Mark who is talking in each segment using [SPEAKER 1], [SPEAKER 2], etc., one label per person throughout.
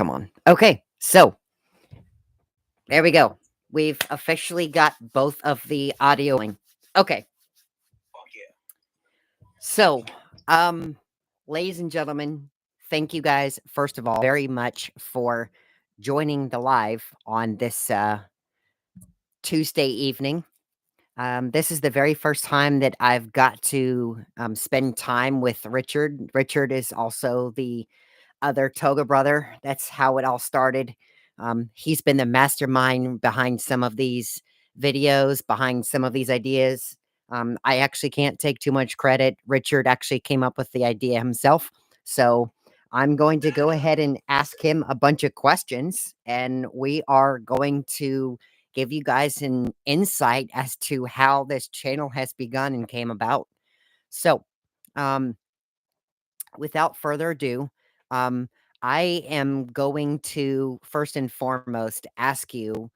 [SPEAKER 1] Come on. Okay, so there we go. We've officially got both of the audio going. Okay,
[SPEAKER 2] Fuck yeah.
[SPEAKER 1] so, um, ladies and gentlemen, thank you guys, first of all, very much for joining the live on this Tuesday evening. This is the very first time that I've got to spend time with Richard. Richard is also the other Toga brother. That's how it all started. He's been the mastermind behind some of these videos, behind some of these ideas. I actually can't take too much credit. Richard actually came up with the idea himself. So I'm going to go ahead and ask him a bunch of questions, and we are going to give you guys an insight as to how this channel has begun and came about. So, um, without further ado, um, I am going to first and foremost ask you,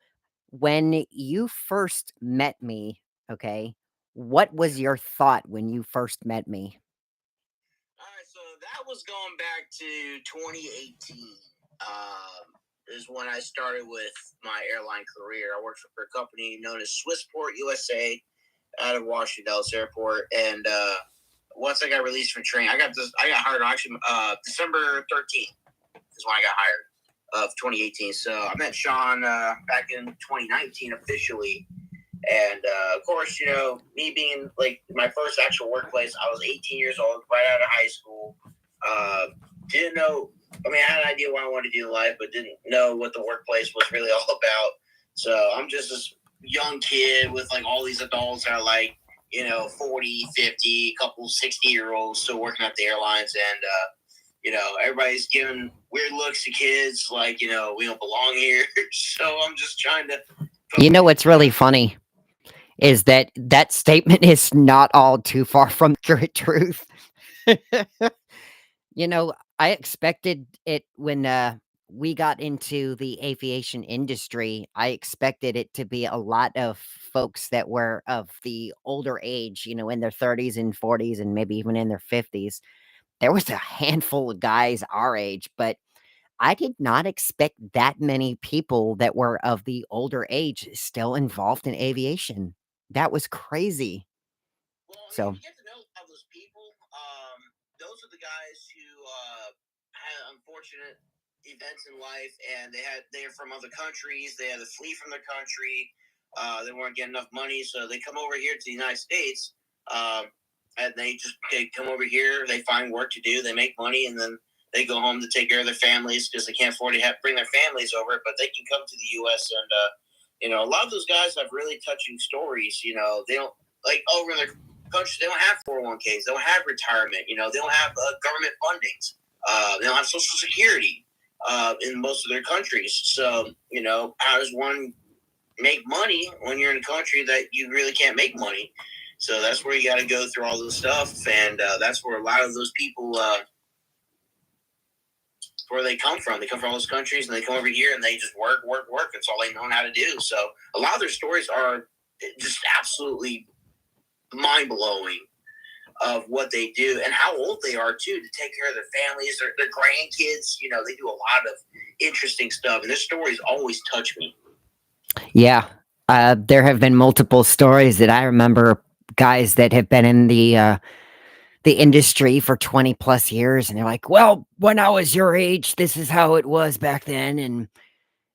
[SPEAKER 1] when you first met me, okay, what was your thought when you first met me?
[SPEAKER 2] All right, so that was going back to 2018. Is when I started with my airline career. I worked for a company known as Swissport USA out of Washington Dulles Airport, and once I got released from training, I got hired on actually December 13th is when I got hired of 2018. So I met Sean back in 2019 officially. And of course, me being like my first actual workplace, I was 18 years old, right out of high school. Didn't know. I mean, I had an idea what I wanted to do in life, but didn't know what the workplace was really all about. So I'm just this young kid with like all these adults that are like, 40, 50, a couple 60-year-olds still working at the airlines. And, everybody's giving weird looks to kids like, we don't belong here. So I'm just trying to.
[SPEAKER 1] You know what's really funny is that that statement is not all too far from the truth. I expected it when we got into the aviation industry. I expected it to be a lot of folks that were of the older age, in their 30s and 40s and maybe even in their 50s. There was a handful of guys our age, but I did not expect that many people that were of the older age still involved in aviation. That was crazy.
[SPEAKER 2] Well, I mean,
[SPEAKER 1] So,
[SPEAKER 2] if you get to know all those people, those are the guys who had unfortunate events in life, and they're from other countries. They had to flee from their country. They weren't getting enough money, so they come over here to the United States, and they come over here. They find work to do. They make money, and then they go home to take care of their families because they can't afford to bring their families over. But they can come to the U.S. and a lot of those guys have really touching stories. They don't like over in their countries. They don't have 401ks. They don't have retirement. They don't have government fundings. They don't have Social Security in most of their countries. So, how does one make money when you're in a country that you really can't make money? So that's where you got to go through all this stuff, and that's where a lot of those people, where they come from. They come from all those countries, and they come over here, and they just work, work, work. That's all they know how to do. So a lot of their stories are just absolutely mind blowing of what they do and how old they are too to take care of their families, their grandkids. They do a lot of interesting stuff, and their stories always touch me.
[SPEAKER 1] yeah, there have been multiple stories that I remember, guys that have been in the industry for 20 plus years, and they're like, "Well, when I was your age, this is how it was back then." And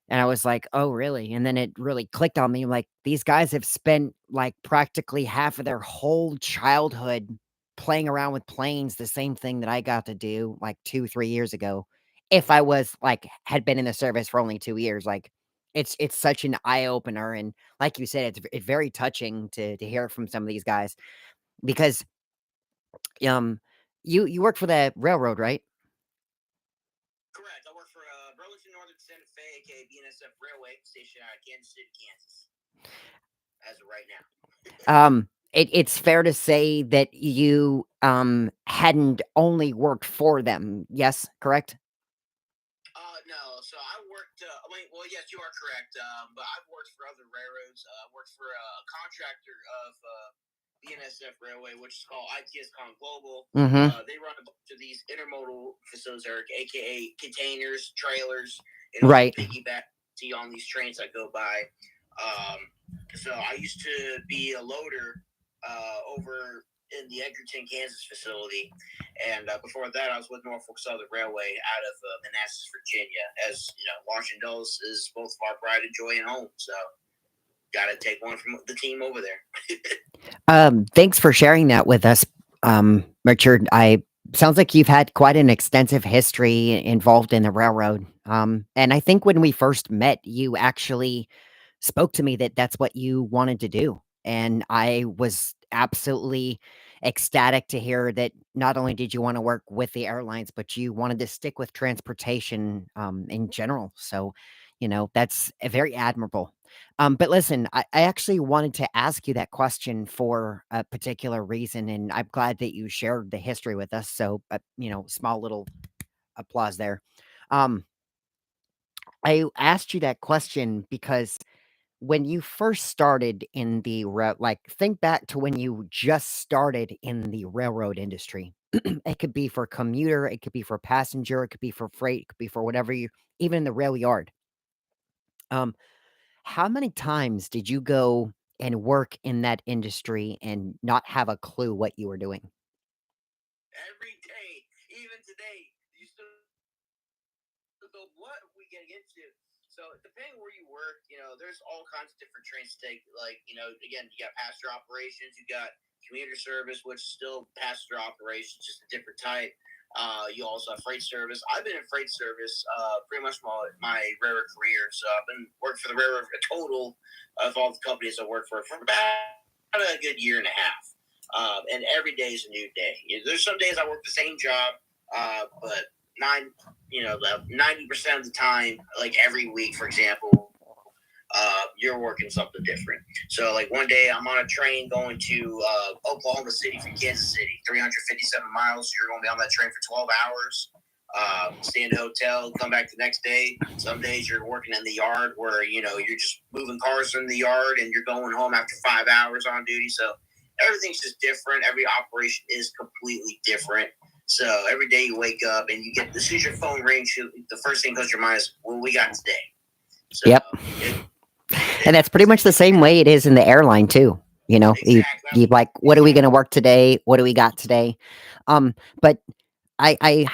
[SPEAKER 1] I was like, "Oh, really?" And then it really clicked on me, like, these guys have spent, like, practically half of their whole childhood playing around with planes, the same thing that I got to do, like, 2, 3 years ago. If I was, like, had been in the service for only 2 years, like, it's such an eye opener, and like you said, it's very touching to hear from some of these guys because, um, you work for the railroad, right?
[SPEAKER 2] Correct. I work for Burlington Northern Santa Fe, aka BNSF Railway Station out of Kansas City, Kansas, as of right now.
[SPEAKER 1] It's fair to say that you, hadn't only worked for them, yes, correct?
[SPEAKER 2] No. So I worked. Well, yes, you are correct. But I've worked for other railroads. I worked for a contractor of BNSF Railway, which is called ITS Con Global.
[SPEAKER 1] Mm-hmm.
[SPEAKER 2] They run a bunch of these intermodal facilities, Eric, aka containers, trailers,
[SPEAKER 1] Right.
[SPEAKER 2] piggyback on these trains that go by. So I used to be a loader over in the Edgerton, Kansas facility, and before that, I was with Norfolk Southern Railway out of Manassas, Virginia. As you know, Washington Dulles is both of our pride and joy and home. So, got to take one from the team over there.
[SPEAKER 1] Thanks for sharing that with us, Richard. I sounds like you've had quite an extensive history involved in the railroad. And I think when we first met, you actually spoke to me that that's what you wanted to do. And I was absolutely ecstatic to hear that not only did you want to work with the airlines, but you wanted to stick with transportation in general. So, that's very admirable. But listen, I actually wanted to ask you that question for a particular reason, and I'm glad that you shared the history with us. So, small little applause there. Um, I asked you that question because when you first started in the like, think back to when you just started in the railroad industry. It could be for commuter, it could be for passenger, it could be for freight, it could be for whatever you, even in the rail yard. Um, how many times did you go and work in that industry and not have a clue what you were doing?
[SPEAKER 2] Every day, even today, you still go, what are we getting into? So depending where you work, there's all kinds of different trains to take. Like, again, you got passenger operations, you got commuter service, which is still passenger operations, just a different type. You also have freight service. I've been in freight service pretty much my railroad career. So I've been working for the railroad a total of all the companies I work for about a good year and a half. And every day is a new day. There's some days I work the same job, but 90% of the time, like every week, for example, you're working something different. So, like one day I'm on a train going to Oklahoma City from Kansas City, 357 miles. You're going to be on that train for 12 hours. Stay in a hotel, come back the next day. Some days you're working in the yard where, you're just moving cars in the yard and you're going home after 5 hours on duty. So everything's just different. Every operation is completely different. So every day you wake up and you get, as soon as your phone rings, the first thing goes to your mind is, what we got today? So
[SPEAKER 1] Yep. And that's pretty much the same way it is in the airline too.
[SPEAKER 2] Exactly.
[SPEAKER 1] You like, what are we going to work today? What do we got today? But I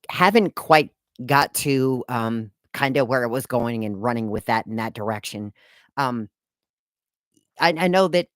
[SPEAKER 1] haven't quite got to kind of where it was going and running with that in that direction. Um, I know that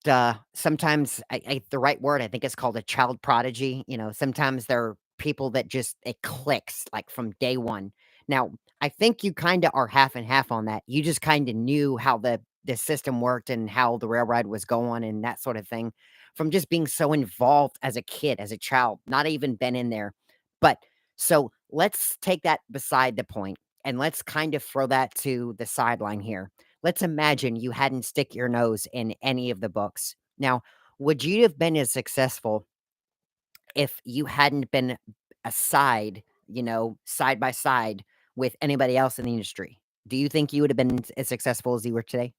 [SPEAKER 1] sometimes the right word, I think it's called a child prodigy. Sometimes there are people that just it clicks like from day one. Now, I think you kind of are half and half on that. You just kind of knew how the system worked and how the railroad was going and that sort of thing from just being so involved as a kid, as a child, not even been in there. But so let's take that beside the point and let's kind of throw that to the sideline here. Let's imagine you hadn't stick your nose in any of the books. Now, would you have been as successful if you hadn't been aside, side by side with anybody else in the industry? Do you think you would have been as successful as you were today?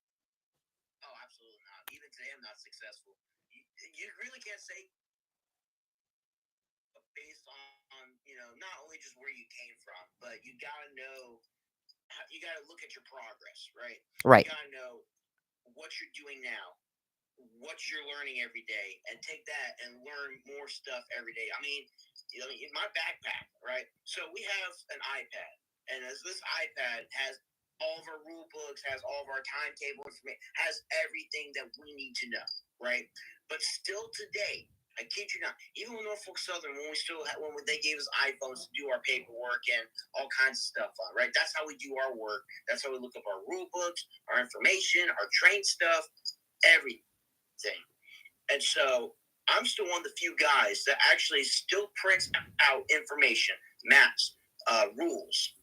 [SPEAKER 2] Oh, absolutely not. Even today, I'm not successful. You really can't say based on, not only just where you came from, but you got to know, you got to look at your progress, right?
[SPEAKER 1] Right.
[SPEAKER 2] You got to know what you're doing now, what you're learning every day, and take that and learn more stuff every day. I mean, in my backpack, right? So we have an iPad, and as this iPad has all of our rule books, has all of our timetable information, has everything that we need to know, right? But still today, I kid you not, even with Norfolk Southern, when they gave us iPhones to do our paperwork and all kinds of stuff on, right? That's how we do our work. That's how we look up our rule books, our information, our train stuff, everything. And so I'm still one of the few guys that actually still prints out information, maps, rules,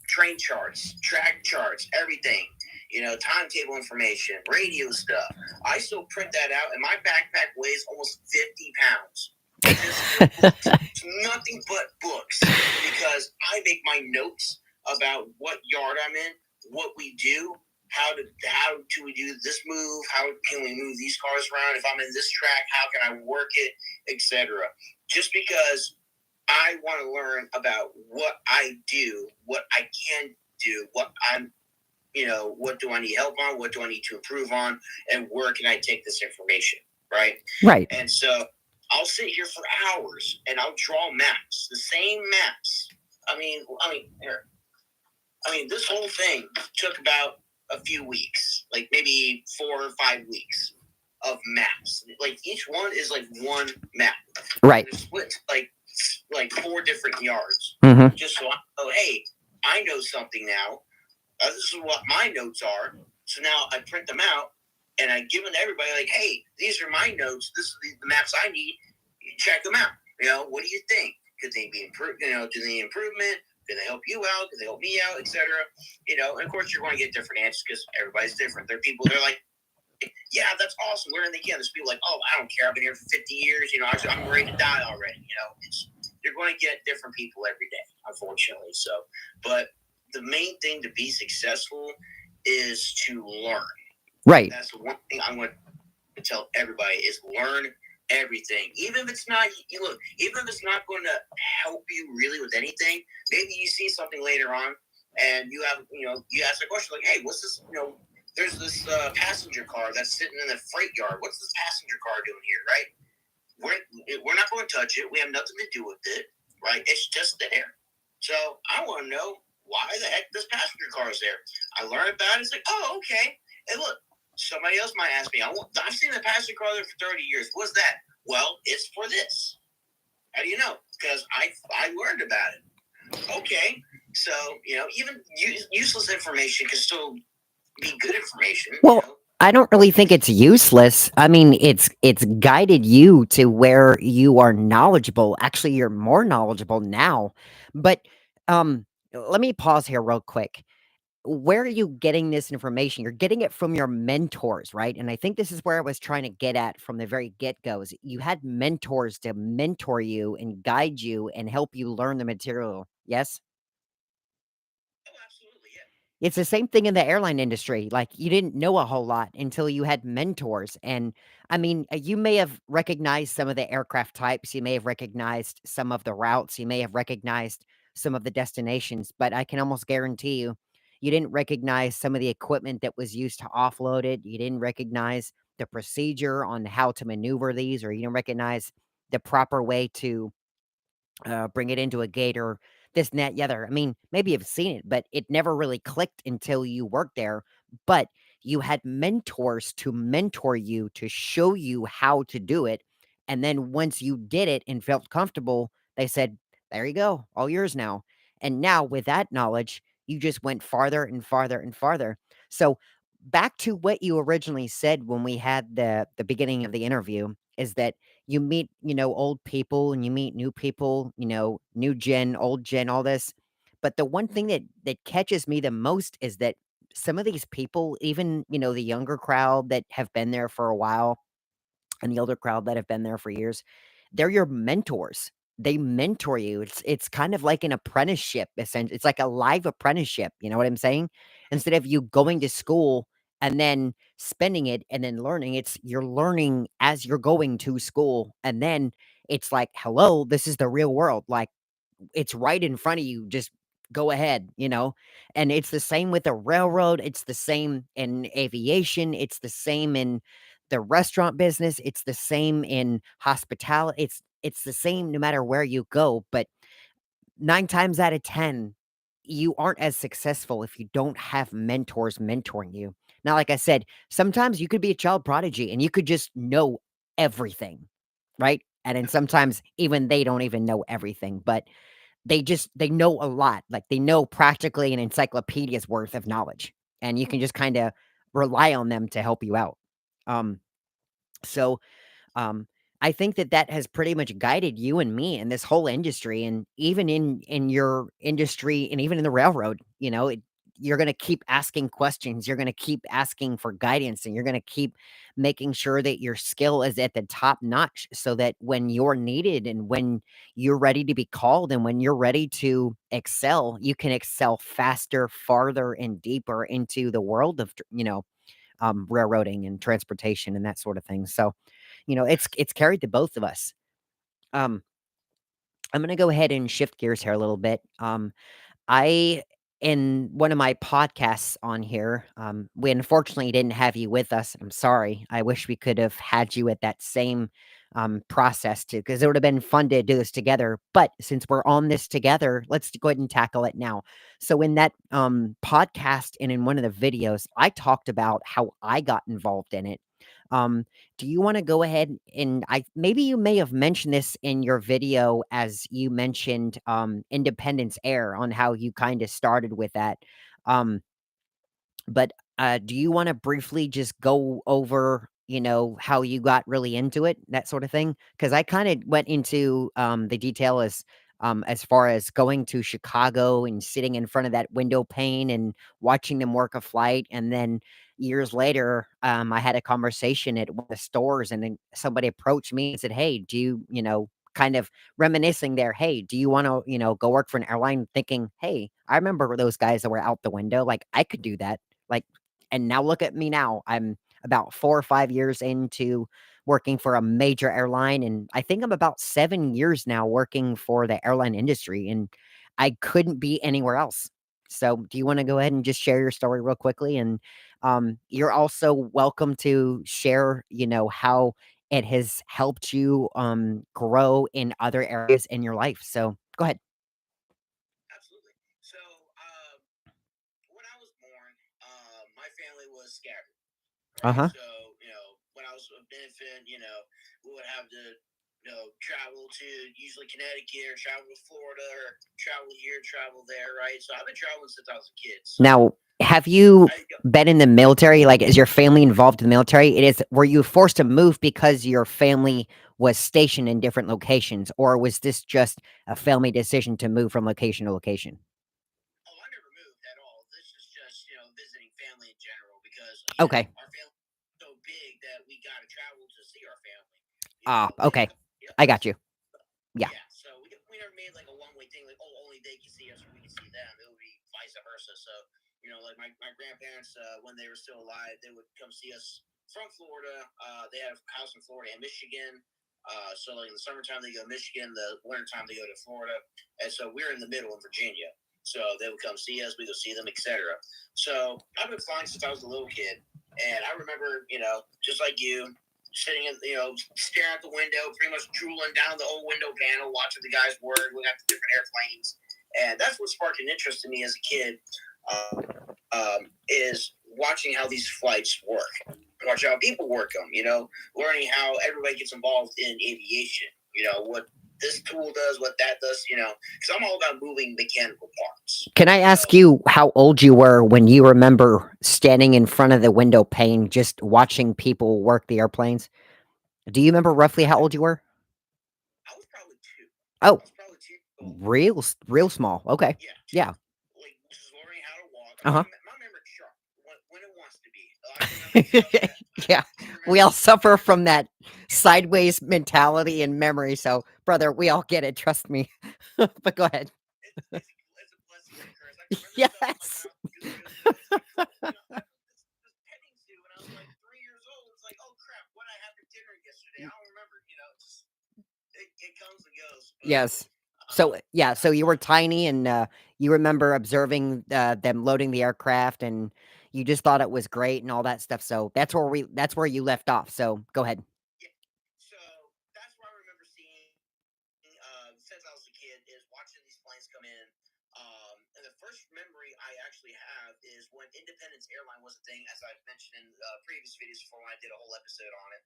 [SPEAKER 2] train charts, track charts, everything. Timetable information, radio stuff. I still print that out, and my backpack weighs almost 50 pounds. It's nothing but books because I make my notes about what yard I'm in, what we do, how do we do this move? How can we move these cars around? If I'm in this track, how can I work it, etc. Just because I want to learn about what I do, what I can do, what I'm, what do I need help on? What do I need to improve on? And where can I take this information? Right.
[SPEAKER 1] Right.
[SPEAKER 2] And so I'll sit here for hours and I'll draw maps, the same maps. Here. This whole thing took about a few weeks, like maybe 4 or 5 weeks of maps. Like each one is like one map.
[SPEAKER 1] Right.
[SPEAKER 2] It's split like 4 different yards.
[SPEAKER 1] Mm-hmm.
[SPEAKER 2] Just so I know, hey, I know something now. This is what my notes are. So now I print them out and I give them to everybody like, hey, these are my notes. This is the maps I need. Check them out. What do you think? Could they be improved? Do they need improvement? Can they help you out? Can they help me out, etc.? And of course you're going to get different answers because everybody's different. There are people that are like, yeah, that's awesome. Learn they can. There's people like, oh, I don't care. I've been here for 50 years. I'm ready to die already. You're going to get different people every day, unfortunately. So, but the main thing to be successful is to learn.
[SPEAKER 1] Right.
[SPEAKER 2] That's the one thing I'm going to tell everybody is learn everything. Even if it's not, even if it's not going to help you really with anything, maybe you see something later on and you have, you ask a question like, hey, what's this, there's this passenger car that's sitting in the freight yard. What's this passenger car doing here, right? We're not going to touch it. We have nothing to do with it, right? It's just there. So I want to know why the heck this passenger car is there. I learned about it. It's like, oh, okay. And look, somebody else might ask me, I've seen the passenger car there for 30 years. What's that? Well, it's for this. How do you know? Because I learned about it. Okay. So, even useless information can still be good information.
[SPEAKER 1] Well, I don't really think it's useless. I mean, it's guided you to where you are knowledgeable. Actually, you're more knowledgeable now. But let me pause here real quick. Where are you getting this information? You're getting it from your mentors, right? And I think this is where I was trying to get at from the very get-go is you had mentors to mentor you and guide you and help you learn the material. Yes?
[SPEAKER 2] Oh, absolutely, yeah.
[SPEAKER 1] It's the same thing in the airline industry. Like you didn't know a whole lot until you had mentors. And I mean, you may have recognized some of the aircraft types, you may have recognized some of the routes, you may have recognized some of the destinations, but I can almost guarantee you, you didn't recognize some of the equipment that was used to offload it. You didn't recognize the procedure on how to maneuver these, or you didn't recognize the proper way to bring it into a gate or this and that, and the other. I mean, maybe you've seen it, but it never really clicked until you worked there. But you had mentors to mentor you to show you how to do it. And then once you did it and felt comfortable, they said, there you go, all yours now. And now with that knowledge, you just went farther and farther and farther. So back to what you originally said when we had the beginning of the interview is that you meet, old people and you meet new people, new gen, old gen, all this. But the one thing that catches me the most is that some of these people, even, the younger crowd that have been there for a while and the older crowd that have been there for years, they're your mentors. They mentor you. It's kind of like an apprenticeship, essentially. It's like a live apprenticeship. You know what I'm saying? Instead of you going to school and then spending it and then learning, it's you're learning as you're going to school. And then it's like, hello, this is the real world. Like it's right in front of you. Just go ahead. And it's the same with the railroad. It's the same in aviation. It's the same in the restaurant business. It's the same in hospitality. It's the same no matter where you go. But 9 times out of 10, you aren't as successful if you don't have mentors mentoring you. Now, like I said, sometimes you could be a child prodigy and you could just know everything, right? And then sometimes even they don't even know everything, but they know a lot. Like they know practically an encyclopedia's worth of knowledge, and you can just kind of rely on them to help you out. Um, so um, I think that has pretty much guided you and me in this whole industry, and even in your industry, and even in the railroad. you're going to keep asking questions, you're going to keep asking for guidance, and you're going to keep making sure that your skill is at the top notch so that when you're needed and when you're ready to be called and when you're ready to excel, you can excel faster, farther, and deeper into the world of, railroading and transportation and that sort of thing. So, it's carried the both of us. Um, I'm going to go ahead and shift gears here a little bit. I in one of my podcasts on here, we unfortunately didn't have you with us. I'm sorry. I wish we could have had you at that same process too, because it would have been fun to do this together. But since we're on this together, let's go ahead and tackle it now. So in that podcast and in one of the videos, I talked about how I got involved in it. Um, do you want to go ahead and I maybe you may have mentioned this in your video as you mentioned Independence Air on how you kind of started with that. Um, but do you want to briefly just go over, how you got really into it, that sort of thing? Because I kind of went into the detail as far as going to Chicago and sitting in front of that window pane and watching them work a flight, and then years later, I had a conversation at one of the stores, and then somebody approached me and said, "Hey, do you, kind of reminiscing there. Hey, do you want to, go work for an airline?" Thinking, hey, I remember those guys that were out the window. Like I could do that. Like, and now look at me now. I'm about 4 or 5 years into working for a major airline, and I think I'm about 7 years now working for the airline industry, and I couldn't be anywhere else. So, do you wanna go ahead and just share your story real quickly? And, you're also welcome to share, how it has helped you, grow in other areas in your life. So, go ahead.
[SPEAKER 2] Absolutely. So, when I was born, my family was scattered, right?
[SPEAKER 1] Uh-huh.
[SPEAKER 2] So, when I was an infant, we would have to, travel to usually Connecticut or travel to Florida or travel here, travel there, right? So I've been traveling since I was a kid. So
[SPEAKER 1] Now, have you
[SPEAKER 2] I,
[SPEAKER 1] been in the military? Like, is your family involved in the military? Were you forced to move because your family was stationed in different locations, or was this just a family decision to move from location to location?
[SPEAKER 2] oh, I never moved at all. This is just, visiting family in general because, again,
[SPEAKER 1] Okay.
[SPEAKER 2] our family is so big that we got to travel to see our family. They
[SPEAKER 1] Okay.
[SPEAKER 2] have to see
[SPEAKER 1] I got
[SPEAKER 2] us.
[SPEAKER 1] you. Yeah.
[SPEAKER 2] Yeah, so we never made like a one way thing, like, oh, only they can see us or we can see them. It would be vice versa. So, like my grandparents, when they were still alive, they would come see us from Florida. They had a house in Florida and Michigan. So, like in the summertime, they go to Michigan, the wintertime, they go to Florida. And so we're in the middle in Virginia. So they would come see us, we go see them, etc. So I've been flying since I was a little kid. And I remember, just like you, sitting in, staring at the window, pretty much drooling down the old window panel, watching the guys work, looking at the different airplanes. And that's what sparked an interest in me as a kid, is watching how these flights work, watching how people work them, learning how everybody gets involved in aviation, what this tool does, what that does, because I'm all about moving mechanical parts.
[SPEAKER 1] Can I ask you how old you were when you remember standing in front of the window pane, just watching people work the airplanes? Do you remember roughly how old you were?
[SPEAKER 2] I was probably two. I
[SPEAKER 1] Oh,
[SPEAKER 2] was probably 2 years old.
[SPEAKER 1] real small. Okay.
[SPEAKER 2] Yeah,
[SPEAKER 1] Yeah.
[SPEAKER 2] like just learning how to walk. I
[SPEAKER 1] Uh-huh.
[SPEAKER 2] mean, my memory's sharp when it wants to be. I can remember stuff that
[SPEAKER 1] Yeah.
[SPEAKER 2] I can
[SPEAKER 1] We
[SPEAKER 2] remember.
[SPEAKER 1] all suffer from that sideways mentality and memory. So, brother, we all get it. Trust me. But go ahead.
[SPEAKER 2] It's a blessing and a curse. I can remember stuff like
[SPEAKER 1] Yes.
[SPEAKER 2] how good. It's like, oh, this petting zoo, and I was like 3 years old. It's like, oh crap, what I had for dinner yesterday? I don't remember. Just it comes and goes. But
[SPEAKER 1] Yes. So, yeah, so you were tiny and you remember observing them loading the aircraft and you just thought it was great and all that stuff. So, that's where you left off. So, go ahead.
[SPEAKER 2] yeah, so that's what I remember seeing, since I was a kid, is watching these planes come in. And the first memory I actually have is when Independence Airline was a thing, as I mentioned in previous videos before when I did a whole episode on it.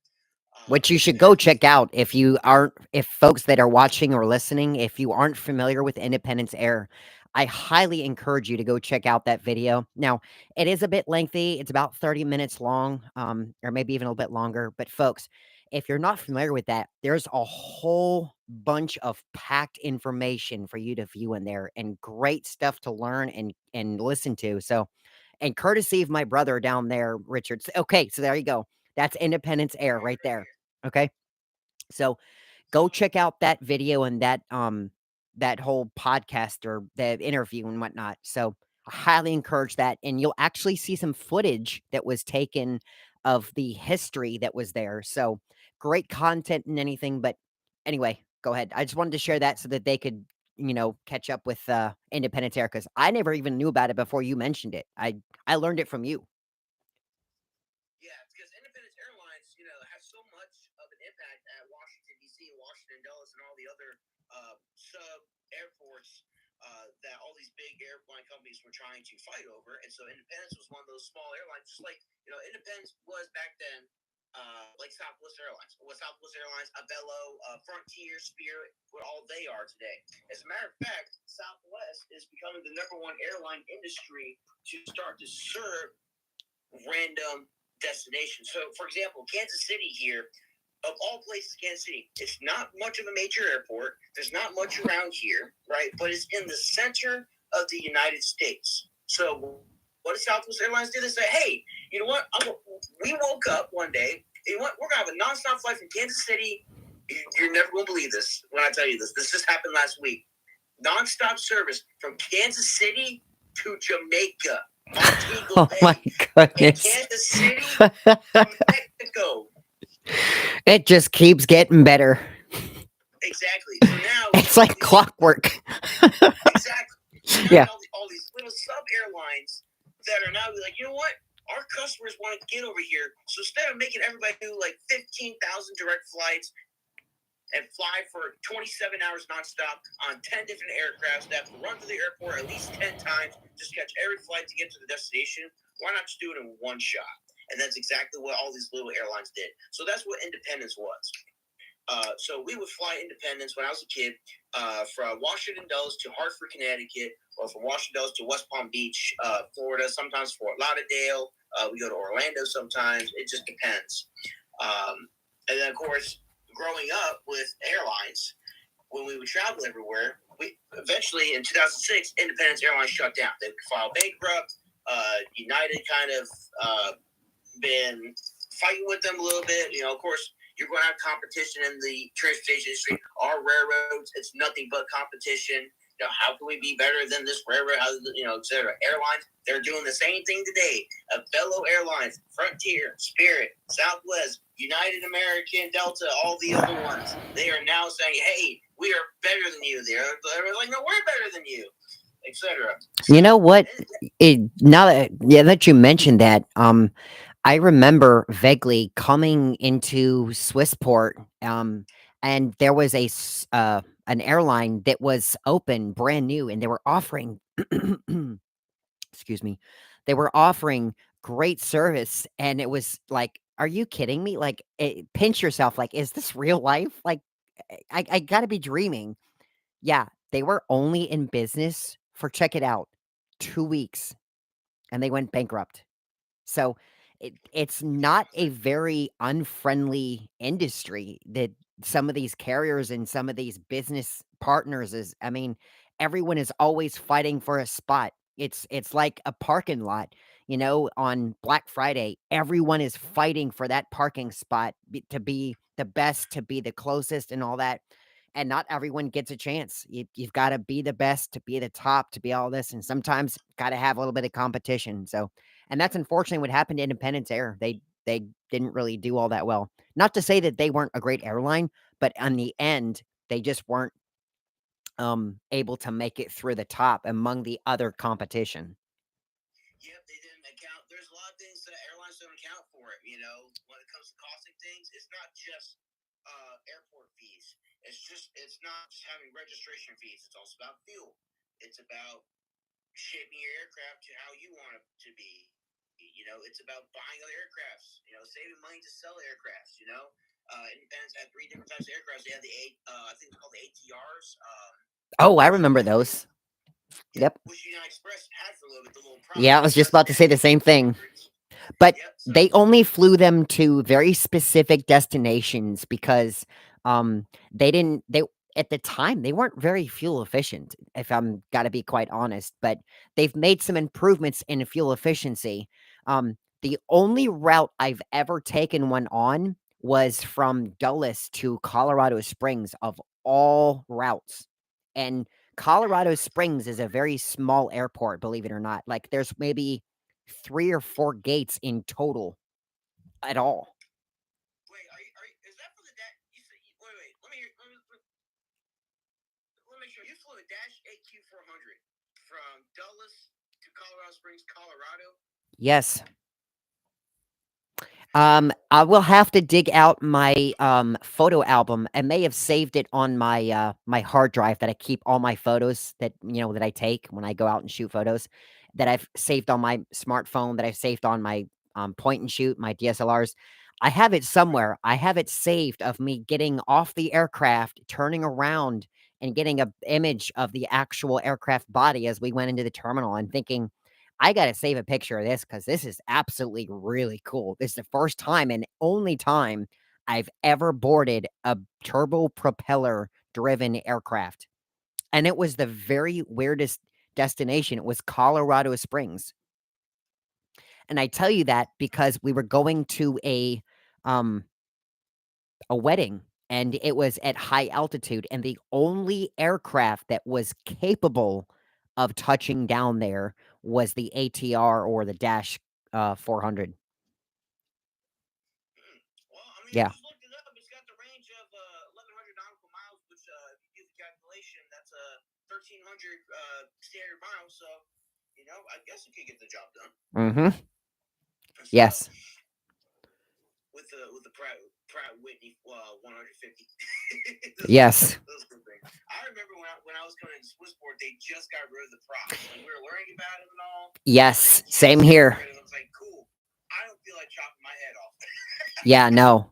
[SPEAKER 1] Which you should
[SPEAKER 2] There
[SPEAKER 1] go
[SPEAKER 2] was this.
[SPEAKER 1] check out if folks that are watching or listening, if you aren't familiar with Independence Air, I highly encourage you to go check out that video. Now, it is a bit lengthy. It's about 30 minutes long, or maybe even a little bit longer. But folks, if you're not familiar with that, there's a whole bunch of packed information for you to view in there and great stuff to learn and listen to. So, and courtesy of my brother down there, Richard. Okay, so there you go. That's Independence Air right there. Okay. So go check out that video and that whole podcast or the interview and whatnot. So I highly encourage that, and you'll actually see some footage that was taken of the history that was there. So great content and anything. But anyway, go ahead. I just wanted to share that so that they could, catch up with Independence Air because I never even knew about it before you mentioned it. I learned it from you.
[SPEAKER 2] Yeah, because Independence Airlines, has so much of an impact at Washington D.C., Washington Dulles, and all the other sub airports that all these big airline companies were trying to fight over. And so Independence was one of those small airlines, just like Independence was back then. Like Southwest Airlines. What Southwest Airlines, Avelo, Frontier, Spirit, what all they are today. As a matter of fact, Southwest is becoming the #1 airline industry to start to serve random destinations. So, for example, Kansas City here, of all places, Kansas City, it's not much of a major airport. There's not much around here, right? But it's in the center of the United States. So what did Southwest Airlines do? They say, hey, you know what? We woke up one day. You know what? We're going to have a nonstop flight from Kansas City. You're never going to believe this when I tell you this. This just happened last week. Nonstop service from Kansas City to Jamaica.
[SPEAKER 1] Oh my goodness.
[SPEAKER 2] Kansas City to Mexico.
[SPEAKER 1] It just keeps getting better.
[SPEAKER 2] Exactly. So now
[SPEAKER 1] it's like clockwork.
[SPEAKER 2] Exactly.
[SPEAKER 1] Yeah.
[SPEAKER 2] All these little sub airlines that are now like, you know what? Our customers want to get over here. So instead of making everybody do like 15,000 direct flights and fly for 27 hours nonstop on 10 different aircrafts that have to run to the airport at least 10 times, just catch every flight to get to the destination, why not just do it in one shot? And that's exactly what all these little airlines did. So that's what Independence was. So we would fly Independence when I was a kid from Washington Dulles to Hartford, Connecticut, or from Washington Dulles to West Palm Beach, Florida, sometimes Fort Lauderdale. We go to Orlando sometimes. It just depends. And then, of course, growing up with airlines, when we would travel everywhere, we eventually in 2006, Independence Airlines shut down. They filed bankrupt. United kind of been fighting with them a little bit. Of course, you're going to have competition in the transportation industry. Our railroads, it's nothing but competition. How can we be better than this railroad? Et cetera. Airlines, they're doing the same thing today. Avelo Airlines, Frontier, Spirit, Southwest, United American, Delta, all the other ones. They are now saying, hey, we are better than you. They're like, no, we're better than you, etc.
[SPEAKER 1] You know what? Now that you mentioned that, I remember vaguely coming into Swissport, and there was an airline that was open, brand new, and they were offering, excuse me, they were offering great service, and it was like, are you kidding me? Like, pinch yourself, like, is this real life? Like, I gotta be dreaming. Yeah, they were only in business for, check it out, 2 weeks, and they went bankrupt. So it's not a very unfriendly industry that some of these carriers and some of these business partners everyone is always fighting for a spot. It's like a parking lot, on Black Friday, everyone is fighting for that parking spot to be the best, to be the closest and all that. And not everyone gets a chance. You've got to be the best, to be the top, to be all this. And sometimes got to have a little bit of competition. So, and that's unfortunately what happened to Independence Air. They didn't really do all that well. Not to say that they weren't a great airline, but in the end, they just weren't able to make it through the top among the other competition.
[SPEAKER 2] Yep, they didn't account. There's a lot of things that airlines don't account for. When it comes to costing things, it's not just airport fees. It's not just having registration fees. It's also about fuel. It's about shaping your aircraft to how you want it to be. It's about buying other aircrafts. Saving money to sell aircrafts. Independence had 3 different types of aircrafts. They had I think it's called the ATRs.
[SPEAKER 1] Oh, I remember those. Yep.
[SPEAKER 2] Which United Express had for a little bit. The little
[SPEAKER 1] yeah, I was just about to say the same thing. But
[SPEAKER 2] Yep.
[SPEAKER 1] they only flew them to very specific destinations because they didn't they at the time they weren't very fuel efficient, if I'm got to be quite honest, but they've made some improvements in fuel efficiency. The only route I've ever taken one on was from Dulles to Colorado Springs of all routes. And Colorado Springs is a very small airport, believe it or not. Like there's maybe 3 or 4 gates in total at all.
[SPEAKER 2] Wait, is that for the you said, wait, let me make sure. You flew a Dash AQ400 from Dulles to Colorado Springs, Colorado?
[SPEAKER 1] Yes. I will have to dig out my photo album. I may have saved it on my my hard drive that I keep all my photos that that I take when I go out and shoot photos that I've saved on my smartphone, that I've saved on my point and shoot, my DSLRs. I have it somewhere. I have it saved of me getting off the aircraft, turning around and getting a image of the actual aircraft body as we went into the terminal and thinking, I gotta save a picture of this because this is absolutely really cool. This is the first time and only time I've ever boarded a turbo propeller driven aircraft. And it was the very weirdest destination. It was Colorado Springs. And I tell you that because we were going to a wedding and it was at high altitude and the only aircraft that was capable of touching down there was the ATR or the Dash 400.
[SPEAKER 2] Well, I mean,
[SPEAKER 1] Yeah.
[SPEAKER 2] I just looked it up. It's got the range of 1,100 nautical miles, which, if you do the calculation, that's 1,300 standard miles. So, I guess it could get the job done.
[SPEAKER 1] Mm-hmm.
[SPEAKER 2] So,
[SPEAKER 1] Yes.
[SPEAKER 2] With the Pratt Whitney 150.
[SPEAKER 1] Yes.
[SPEAKER 2] Those good things. I remember when I was coming to Swissport, they just got rid of the props, and we were learning about it and all.
[SPEAKER 1] Yes. Same here.
[SPEAKER 2] I was like, cool. I don't feel like chopping my head off.
[SPEAKER 1] Yeah, no.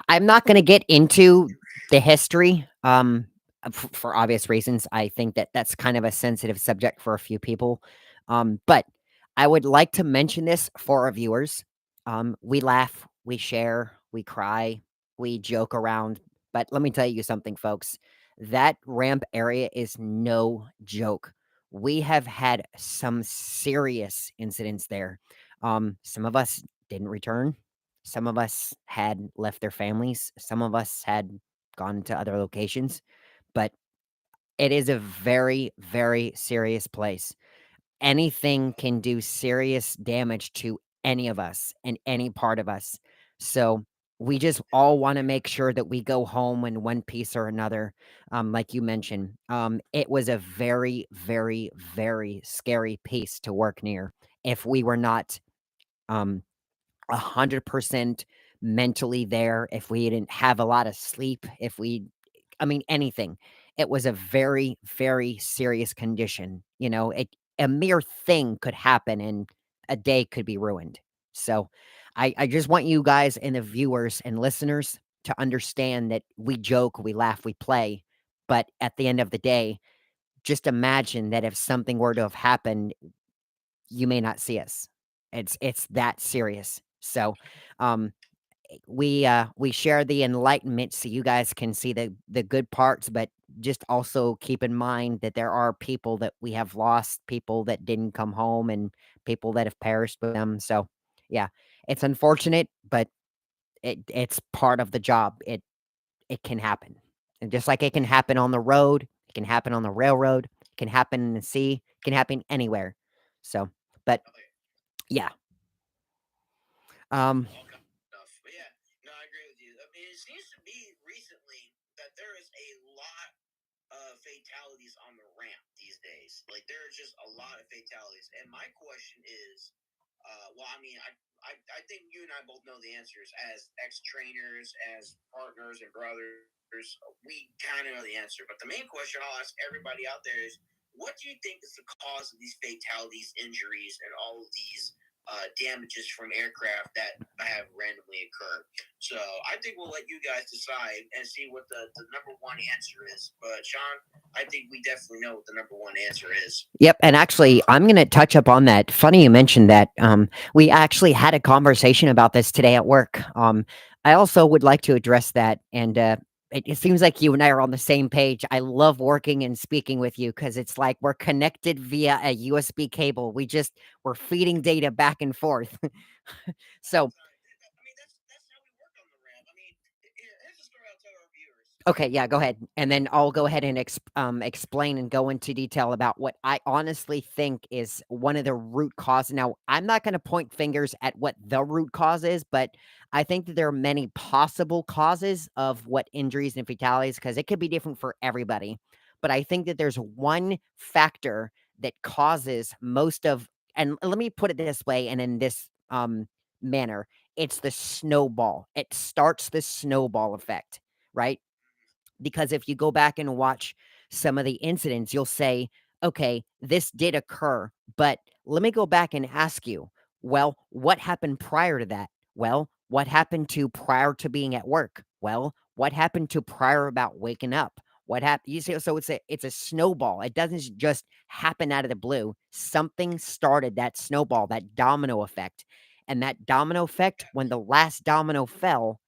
[SPEAKER 1] I'm not gonna get into the history, for obvious reasons. I think that that's kind of a sensitive subject for a few people. But I would like to mention this for our viewers. We laugh, we share, we cry, we joke around. But let me tell you something, folks. That ramp area is no joke. We have had some serious incidents there. Some of us didn't return. Some of us had left their families. Some of us had gone to other locations, but it is a very, very serious place. Anything can do serious damage to any of us and any part of us. So we just all want to make sure that we go home in one piece or another. Like you mentioned, it was a very, very, very scary piece to work near. If we were not, 100% mentally there, if we didn't have a lot of sleep, if we I mean, anything. It was a very, very serious condition, a mere thing could happen and a day could be ruined. So, I just want you guys and the viewers and listeners to understand that we joke, we laugh, we play, but at the end of the day, just imagine that if something were to have happened, you may not see us. It's that serious. So, um, we share the enlightenment so you guys can see the good parts, but just also keep in mind that there are people that we have lost, people that didn't come home, and people that have perished with them. So, yeah, it's unfortunate, but it's part of the job. It can happen, and just like it can happen on the road, it can happen on the railroad, it can happen in the sea, it can happen anywhere. So, but yeah. Um,
[SPEAKER 2] All kinds of stuff. But yeah, no, I agree with you. I mean, it seems to be recently that there is a lot of fatalities on the ramp these days. Like there are just a lot of fatalities. And my question is, well, I mean, I think you and I both know the answers as ex-trainers, as partners and brothers. We kind of know the answer. But the main question I'll ask everybody out there is, what do you think is the cause of these fatalities, injuries, and all of these damages from aircraft that have randomly occurred. So I think we'll let you guys decide and see what the number one answer is. But Sean, I think we definitely know what the number one answer is.
[SPEAKER 1] Yep, and actually, I'm going to touch up on that. Funny you mentioned that. We actually had a conversation about this today at work. I also would like to address that, and it seems like you and I are on the same page. I love working and speaking with you because it's like we're connected via a USB cable. We're feeding data back and forth. So
[SPEAKER 2] I mean, that's how we work on the ramp. I mean, here's a story I'll tell our viewers.
[SPEAKER 1] okay, yeah, go ahead. And then I'll go ahead and explain and go into detail about what I honestly think is one of the root causes. Now, I'm not going to point fingers at what the root cause is, but I think that there are many possible causes of what injuries and fatalities, because it could be different for everybody. But I think that there's one factor that causes most of, and let me put it this way and in this manner, it's the snowball. It starts the snowball effect, right? Because if you go back and watch some of the incidents, you'll say, okay, this did occur, but let me go back and ask you, well, what happened prior to that? Well, what happened to prior to being at work? Well, what happened to prior about waking up? What happened? You see, so it's a snowball. It doesn't just happen out of the blue. Something started that snowball, that domino effect. And that domino effect, when the last domino fell,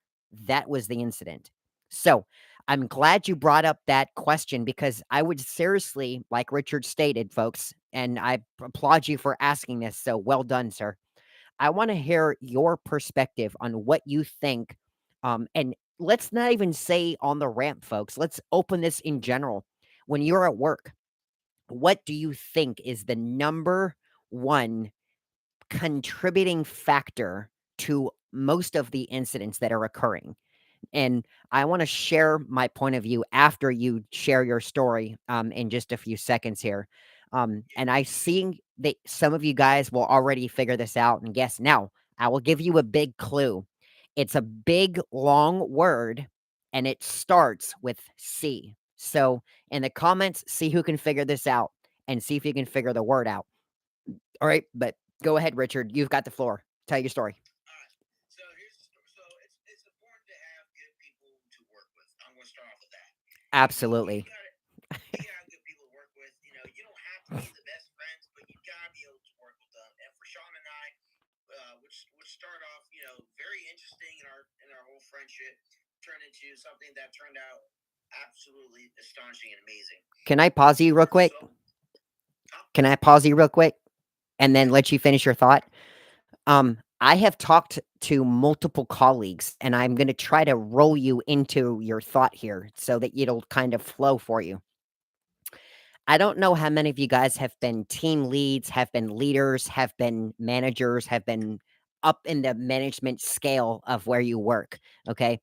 [SPEAKER 1] that was the incident. So I'm glad you brought up that question because I would seriously, like Richard stated, folks, and I applaud you for asking this. So well done, sir. I want to hear your perspective on what you think. And let's not even say on the ramp, folks. Let's open this in general. When you're at work, what do you think is the number one contributing factor to most of the incidents that are occurring? And I want to share my point of view after you share your story in just a few seconds here. And I see that some of you guys will already figure this out and guess. Now, I will give you a big clue. It's a big, long word, and it starts with C. So in the comments, see who can figure this out and see if you can figure the word out. All right, but go ahead, Richard. You've got the floor. Tell your story.
[SPEAKER 2] So here's the story. So it's important to have good people to work with. I'm going to start off with that.
[SPEAKER 1] Absolutely.
[SPEAKER 2] You gotta have good people to work with. You know, you don't have to be the best friends, but you gotta be able to work with them. And for Sean and I, which start off, you know, very interesting in our whole friendship, turned into something that turned out absolutely astonishing and amazing.
[SPEAKER 1] Can I pause you real quick? Can I pause you real quick and then let you finish your thought? I have talked to multiple colleagues, and I'm going to try to roll you into your thought here so that it'll kind of flow for you. I don't know how many of you guys have been team leads, have been leaders, have been managers, have been up in the management scale of where you work. Okay.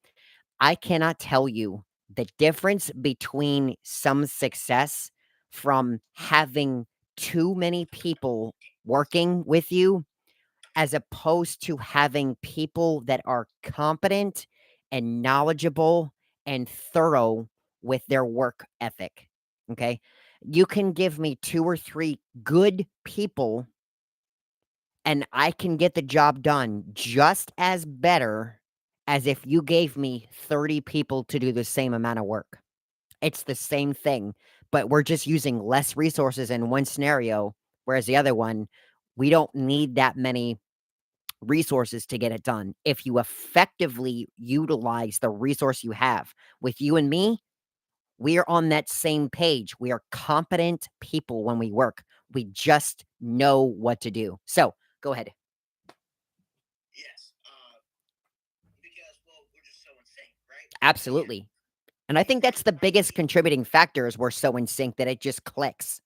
[SPEAKER 1] I cannot tell you the difference between some success from having too many people working with you as opposed to having people that are competent and knowledgeable and thorough with their work ethic. Okay. You can give me 2 or 3 good people and I can get the job done just as better as if you gave me 30 people to do the same amount of work. It's the same thing, but we're just using less resources in one scenario, whereas the other one, we don't need that many resources to get it done. If you effectively utilize the resource you have with you and me, we are on that same page. We are competent people when we work. We just know what to do. So go ahead.
[SPEAKER 2] Yes, because well, we're just so insane, right?
[SPEAKER 1] Absolutely. And I think that's the biggest contributing factor is we're so in sync that it just clicks.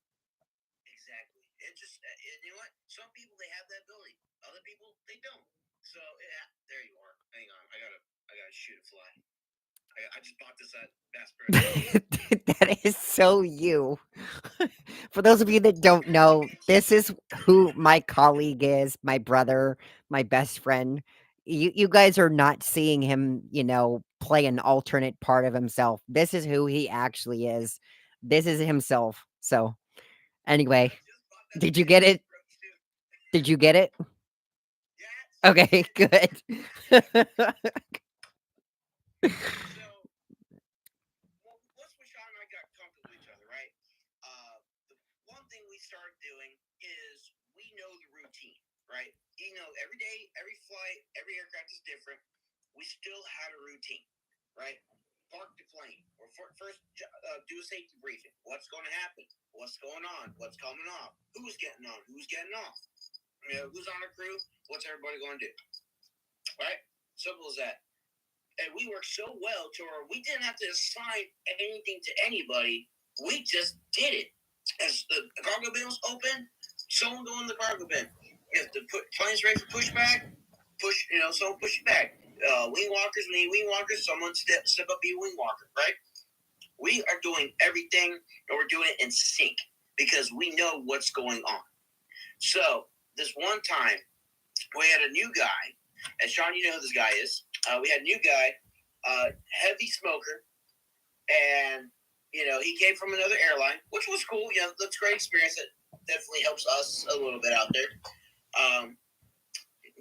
[SPEAKER 2] Exactly. It just you know what? Some people they have that ability. Other people they don't. So yeah, there you are. Hang on, I gotta shoot a fly. I just bought this at Bass Pro.
[SPEAKER 1] That is so you. For those of you that don't know, this is who my colleague is, my brother, my best friend. You guys are not seeing him, play an alternate part of himself. This is who he actually is. This is himself. So, anyway, did you get it? Did you get it? Okay, good.
[SPEAKER 2] So, once Sean and I got comfortable with each other, right? The one thing we started doing is we know the routine, right? You know, every day, every flight, every aircraft is different. We still had a routine, right? Park the plane, or first do a safety briefing. What's going to happen? What's going on? What's coming off? Who's getting on? Who's getting off? You know, who's on our crew? What's everybody going to do? Right? Simple as that. And we worked so well to where we didn't have to assign anything to anybody. We just did it. As the cargo bin was open, someone go in the cargo bin. If the plane's ready for pushback, someone push it back. Wing walkers, we need wing walkers. Someone step up, be a wing walker, right? We are doing everything, and we're doing it in sync because we know what's going on. So this one time, we had a new guy, and Sean, you know who this guy is. We had a new guy, heavy smoker, and he came from another airline, which was cool. That's a great experience. It definitely helps us a little bit out there.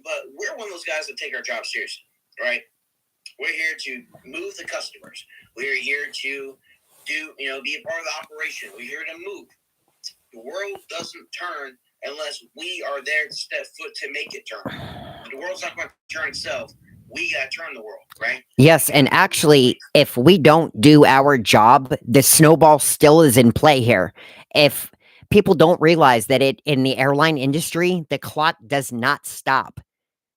[SPEAKER 2] But we're one of those guys that take our job seriously, right? We're here to move the customers. We're here to be a part of the operation. We're here to move. The world doesn't turn unless we are there to step foot to make it turn. The world's not going to turn itself. We got to turn the world, right?
[SPEAKER 1] Yes, and actually, if we don't do our job, the snowball still is in play here. If people don't realize that in the airline industry, the clock does not stop.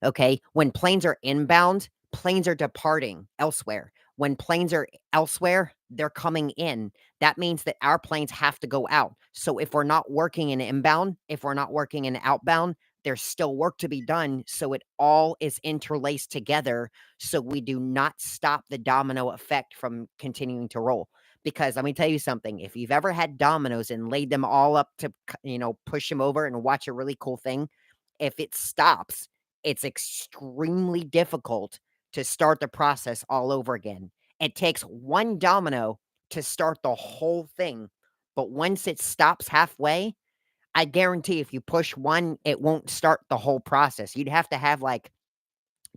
[SPEAKER 1] Okay. When planes are inbound, planes are departing elsewhere. When planes are elsewhere, they're coming in. That means that our planes have to go out. So if we're not working in inbound, if we're not working in outbound, there's still work to be done. So it all is interlaced together. So we do not stop the domino effect from continuing to roll. Because let me tell you something, if you've ever had dominoes and laid them all up to, push them over and watch a really cool thing, if it stops, it's extremely difficult to start the process all over again. It takes one domino to start the whole thing. But once it stops halfway, I guarantee if you push one, it won't start the whole process. You'd have to have like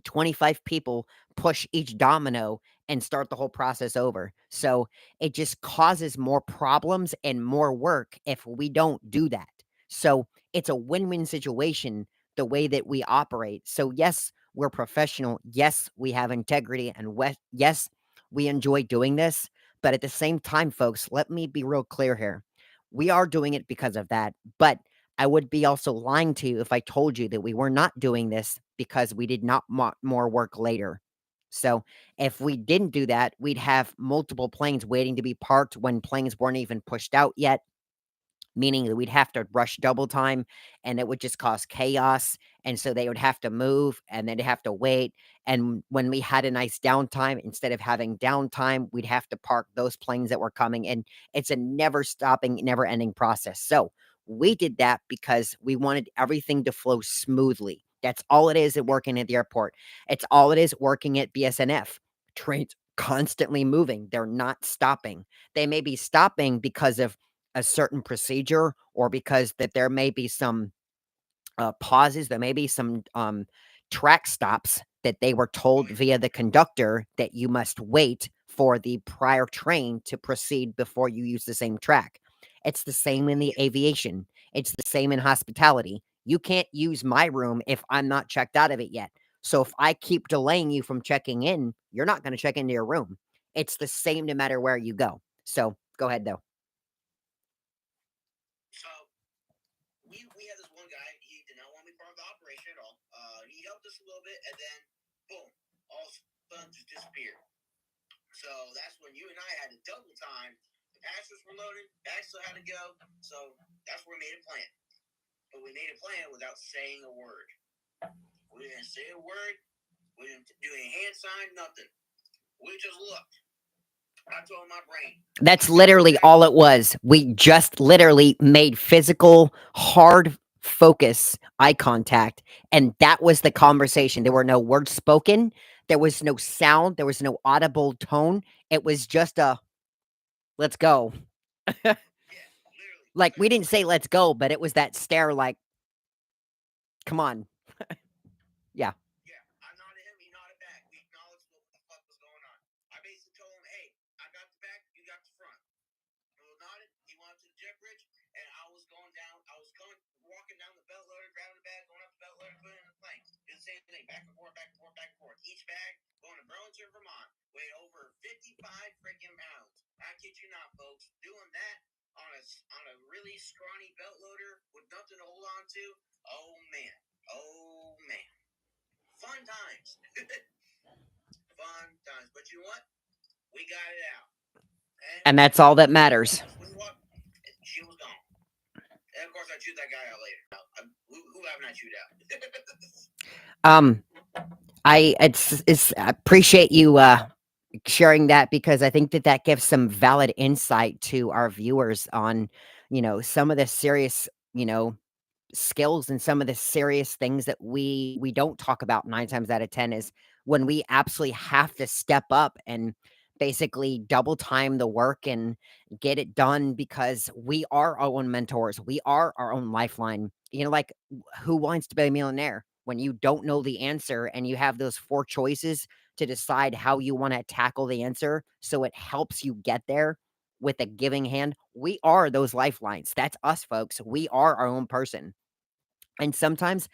[SPEAKER 1] 25 people push each domino and start the whole process over. So it just causes more problems and more work if we don't do that. So it's a win-win situation the way that we operate. So yes, we're professional. Yes, we have integrity, and yes, we enjoy doing this. But at the same time, folks, let me be real clear here. We are doing it because of that, but I would be also lying to you if I told you that we were not doing this because we did not want more work later. So if we didn't do that, we'd have multiple planes waiting to be parked when planes weren't even pushed out yet, meaning that we'd have to rush double time and it would just cause chaos. And so they would have to move and then they'd have to wait. And when we had a nice downtime, instead of having downtime, we'd have to park those planes that were coming. And it's a never stopping, never ending process. So we did that because we wanted everything to flow smoothly. That's all it is at working at the airport. It's all it is working at BSNF. Trains constantly moving. They're not stopping. They may be stopping because of a certain procedure or because that there may be some pauses, there may be some track stops that they were told via the conductor that you must wait for the prior train to proceed before you use the same track. It's the same in the aviation. It's the same in hospitality. You can't use my room if I'm not checked out of it yet. So if I keep delaying you from checking in, you're not going to check into your room. It's the same no matter where you go. So go ahead though.
[SPEAKER 2] So we had this one guy. He did not want to be part of the operation at all. He helped us a little bit, and then boom, all of a sudden just disappeared. So that's when you and I had to double time. The passengers were loaded, bags still had to go. So that's where we made a plan. But we made a plan without saying a word. We didn't say a word. We didn't do any hand sign, nothing. We just looked. I told my brain.
[SPEAKER 1] That's literally all it was. We just literally made physical, hard focus eye contact, and that was the conversation. There were no words spoken. There was no sound. There was no audible tone. It was just a, let's go.
[SPEAKER 2] Yeah, literally.
[SPEAKER 1] Like, we didn't say let's go, but it was that stare like, come on. Yeah.
[SPEAKER 2] Yeah, I nodded him. He nodded back. We acknowledged what the fuck was going on. I basically told him, "Hey, I got the back. You got the front." We nodded. He went up to the jet bridge, and I was going down. I was going, walking down the belt loader, grabbing the bag, going up the belt loader, putting it in the plane. Did the same thing, back and forth, back and forth, back and forth. Each bag going to Burlington, Vermont, weighed over 55 freaking pounds. I kid you not, folks. Doing that on a really scrawny belt loader with nothing to hold on to. Oh man, oh man, fun times, fun times. But you know what? We got it out.
[SPEAKER 1] And that's all that matters.
[SPEAKER 2] She was gone. And of course, I chewed that guy out later. Who haven't I chewed out?
[SPEAKER 1] I appreciate you sharing that, because I think that that gives some valid insight to our viewers on, some of the serious, skills and some of the serious things that we don't talk about 9 times out of 10 is when we absolutely have to step up and basically double time the work and get it done, because we are our own mentors. We are our own lifeline. Like, who wants to be a millionaire when you don't know the answer and you have those 4 choices to decide how you want to tackle the answer so it helps you get there with a giving hand? We are those lifelines. That's us, folks. We are our own person. And sometimes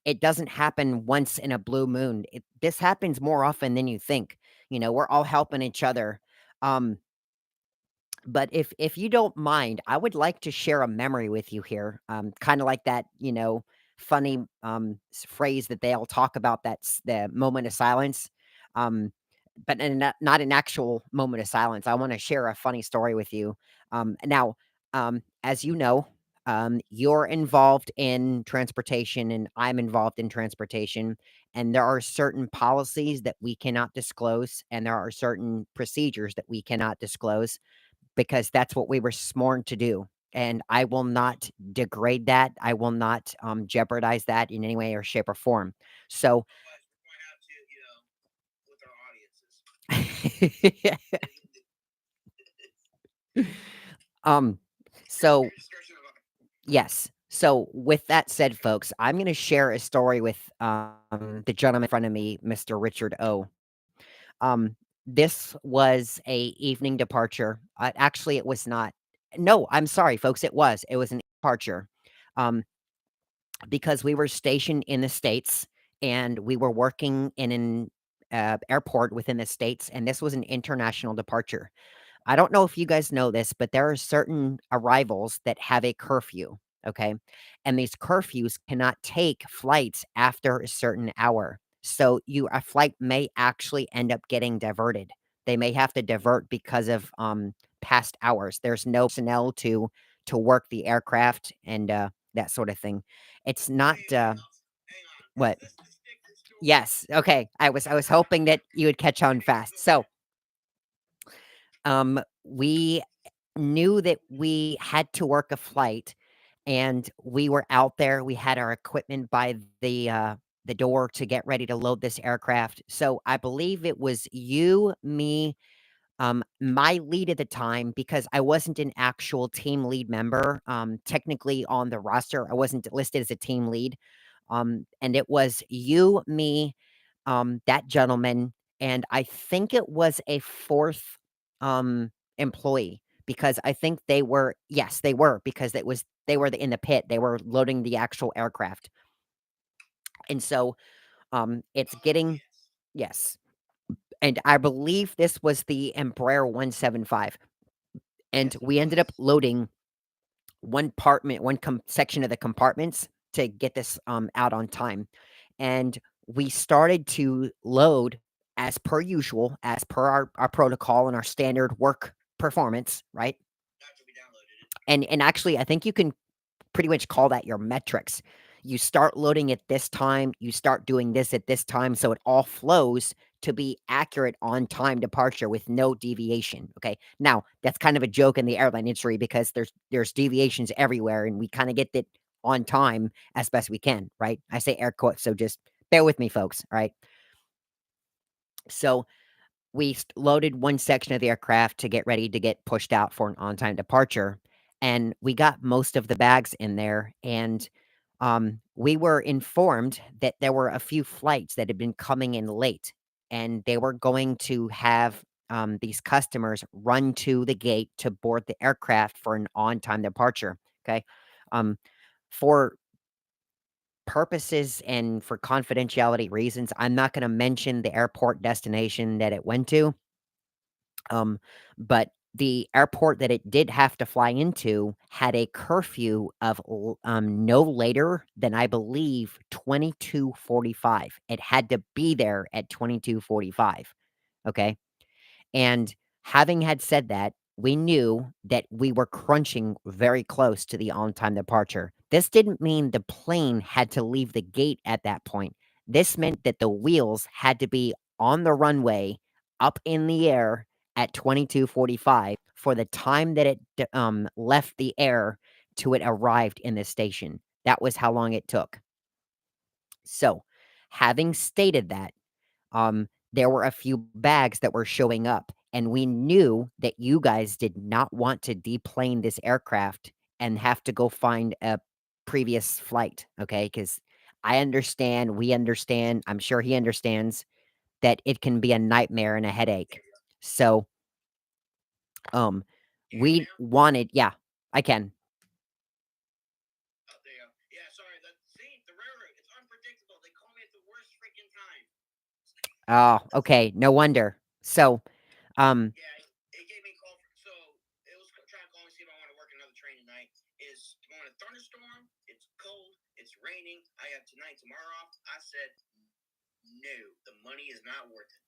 [SPEAKER 1] it doesn't happen once in a blue moon. This happens more often than you think. We're all helping each other. Um, but if you don't mind, I would like to share a memory with you here. Kind of like that, funny phrase that they all talk about. That's the moment of silence. Um, but not an actual moment of silence. I want to share a funny story with you. Now, as you know, you're involved in transportation and I'm involved in transportation. And there are certain policies that we cannot disclose, and there are certain procedures that we cannot disclose, because that's what we were sworn to do. And I will not degrade that. I will not jeopardize that in any way or shape or form. So, um, so yes. So with that said, folks, I'm going to share a story with the gentleman in front of me, Mr. Richard O. Um, this was a evening departure. Actually, it was not. No, I'm sorry, folks. It was. It was an departure, um, because we were stationed in the states and we were working in an airport within the states, and this was an international departure. I don't know if you guys know this, but there are certain arrivals that have a curfew, okay? And these curfews cannot take flights after a certain hour. So a flight may actually end up getting diverted. They may have to divert because of past hours. There's no personnel to work the aircraft and that sort of thing. It's not what? Yes. Okay. I was hoping that you would catch on fast. So we knew that we had to work a flight, and we were out there. We had our equipment by the door to get ready to load this aircraft. So I believe it was you, me, my lead at the time, because I wasn't an actual team lead member. Technically on the roster, I wasn't listed as a team lead. And it was you, me, that gentleman, and I think it was a fourth employee, because I think they were, yes, they were, because they were in the pit. They were loading the actual aircraft. And so it's getting, yes. And I believe this was the Embraer 175. And we ended up loading section of the compartments to get this out on time. And we started to load as per usual, as per our protocol and our standard work performance, right? And actually, I think you can pretty much call that your metrics. You start loading at this time, you start doing this at this time, so it all flows to be accurate on time departure with no deviation. Okay. Now, that's kind of a joke in the airline industry, because there's deviations everywhere, and we kind of get it on time as best we can, right? I say air quotes, so just bear with me, folks. All right. So we loaded one section of the aircraft to get ready to get pushed out for an on time departure. And we got most of the bags in there. And we were informed that there were a few flights that had been coming in late, and they were going to have these customers run to the gate to board the aircraft for an on-time departure. Okay, um, for purposes and for confidentiality reasons, I'm not going to mention the airport destination that it went to. But the airport that it did have to fly into had a curfew of no later than, I believe, 22:45. It had to be there at 22:45. Okay. And having had said that, we knew that we were crunching very close to the on-time departure. This didn't mean the plane had to leave the gate at that point. This meant that the wheels had to be on the runway up in the air at 22:45 for the time that it left the air to it arrived in the station. That was how long it took. So, having stated that, there were a few bags that were showing up, and we knew that you guys did not want to deplane this aircraft and have to go find a previous flight, okay? Because I understand, we understand, I'm sure he understands that it can be a nightmare and a headache. So, um,
[SPEAKER 2] Can you hear me
[SPEAKER 1] we
[SPEAKER 2] now?
[SPEAKER 1] wanted, yeah, I can.
[SPEAKER 2] Oh, there you go. Yeah, sorry. The railroad, it's unpredictable. They call me at the worst freaking time.
[SPEAKER 1] Oh, okay, no wonder. So, um,
[SPEAKER 2] Yeah, it gave me a call. So it was trying to call me see if I want to work another train tonight. Is tomorrow a thunderstorm? It's cold. It's raining. I have tonight, tomorrow off. I said no. The money is not worth it.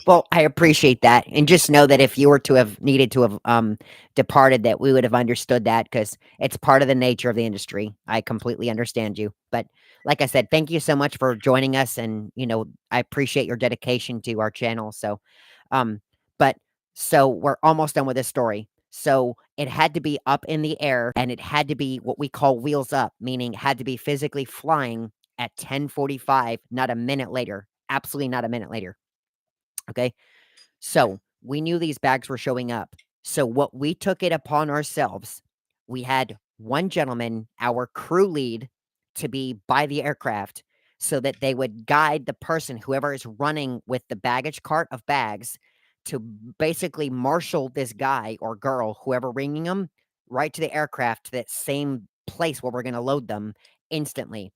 [SPEAKER 1] well, I appreciate that, and just know that if you were to have needed to have, departed, that we would have understood that because it's part of the nature of the industry. I completely understand you, but like I said, thank you so much for joining us, and, I appreciate your dedication to our channel, so, um, but so we're almost done with this story. So, it had to be up in the air, and it had to be what we call wheels up, meaning it had to be physically flying at 10:45, not a minute later, absolutely not a minute later. Okay. So we knew these bags were showing up. So what we took it upon ourselves, we had one gentleman, our crew lead, to be by the aircraft so that they would guide the person, whoever is running with the baggage cart of bags, to basically marshal this guy or girl, whoever ringing them, right to the aircraft, to that same place where we're going to load them instantly.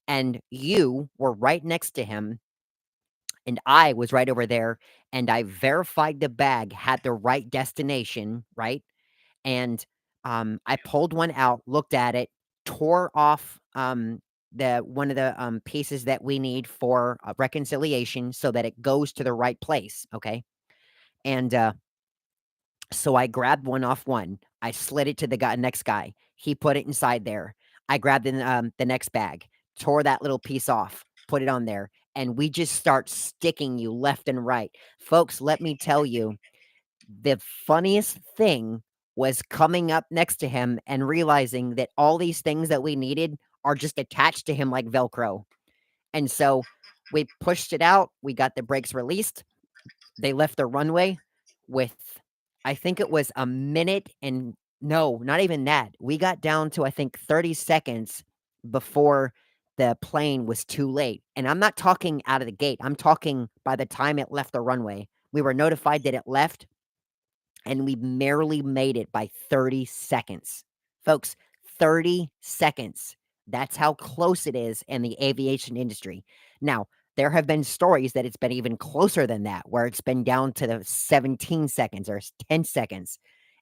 [SPEAKER 1] And you were right next to him, and I was right over there, and I verified the bag had the right destination, right? And, I pulled one out, looked at it, tore off, the one of the, pieces that we need for, reconciliation so that it goes to the right place, okay? And, so I grabbed one off one. I slid it to the next guy. He put it inside there. I grabbed the next bag, tore that little piece off, put it on there, and we just start sticking you left and right. Folks, let me tell you, the funniest thing was coming up next to him and realizing that all these things that we needed are just attached to him like Velcro. And so we pushed it out. We got the brakes released. They left the runway with, I think it was a minute, and no, not even that. We got down to, I think, 30 seconds before the plane was too late. And I'm not talking out of the gate. I'm talking by the time it left the runway. We were notified that it left, and we merely made it by 30 seconds. Folks, 30 seconds. That's how close it is in the aviation industry. Now, there have been stories that it's been even closer than that, where it's been down to the 17 seconds or 10 seconds,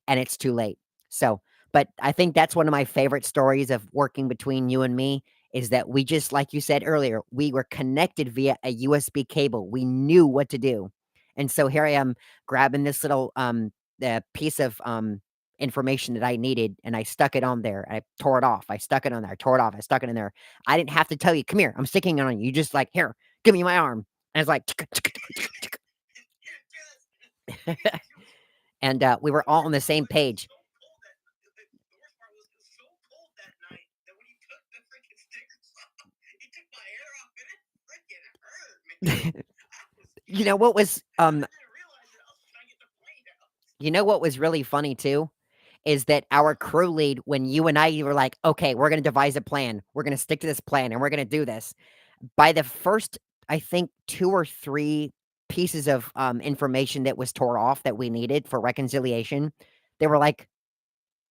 [SPEAKER 1] and it's too late. So, but I think that's one of my favorite stories of working between you and me is that we just, like you said earlier, we were connected via a USB cable. We knew what to do. And so here I am grabbing this little the piece of information that I needed, and I stuck it on there. I tore it off. I stuck it on there. I tore it off. I stuck it in there. I didn't have to tell you, come here. I'm sticking it on you. You just like, here, give me my arm. And it's like, and we were all on the same page.
[SPEAKER 2] The worst part was it was so cold that night that when he took the freaking stickers off, he took my hair off and it freaking hurt, man.
[SPEAKER 1] You know what was
[SPEAKER 2] I didn't realize it. I was trying to get the plane out.
[SPEAKER 1] you know what was really funny too is that our crew lead, when you and I were like, okay, we're going to devise a plan, we're going to stick to this plan, and we're going to do this. By the first, I think, 2 or 3 pieces of information that was tore off that we needed for reconciliation, they were like,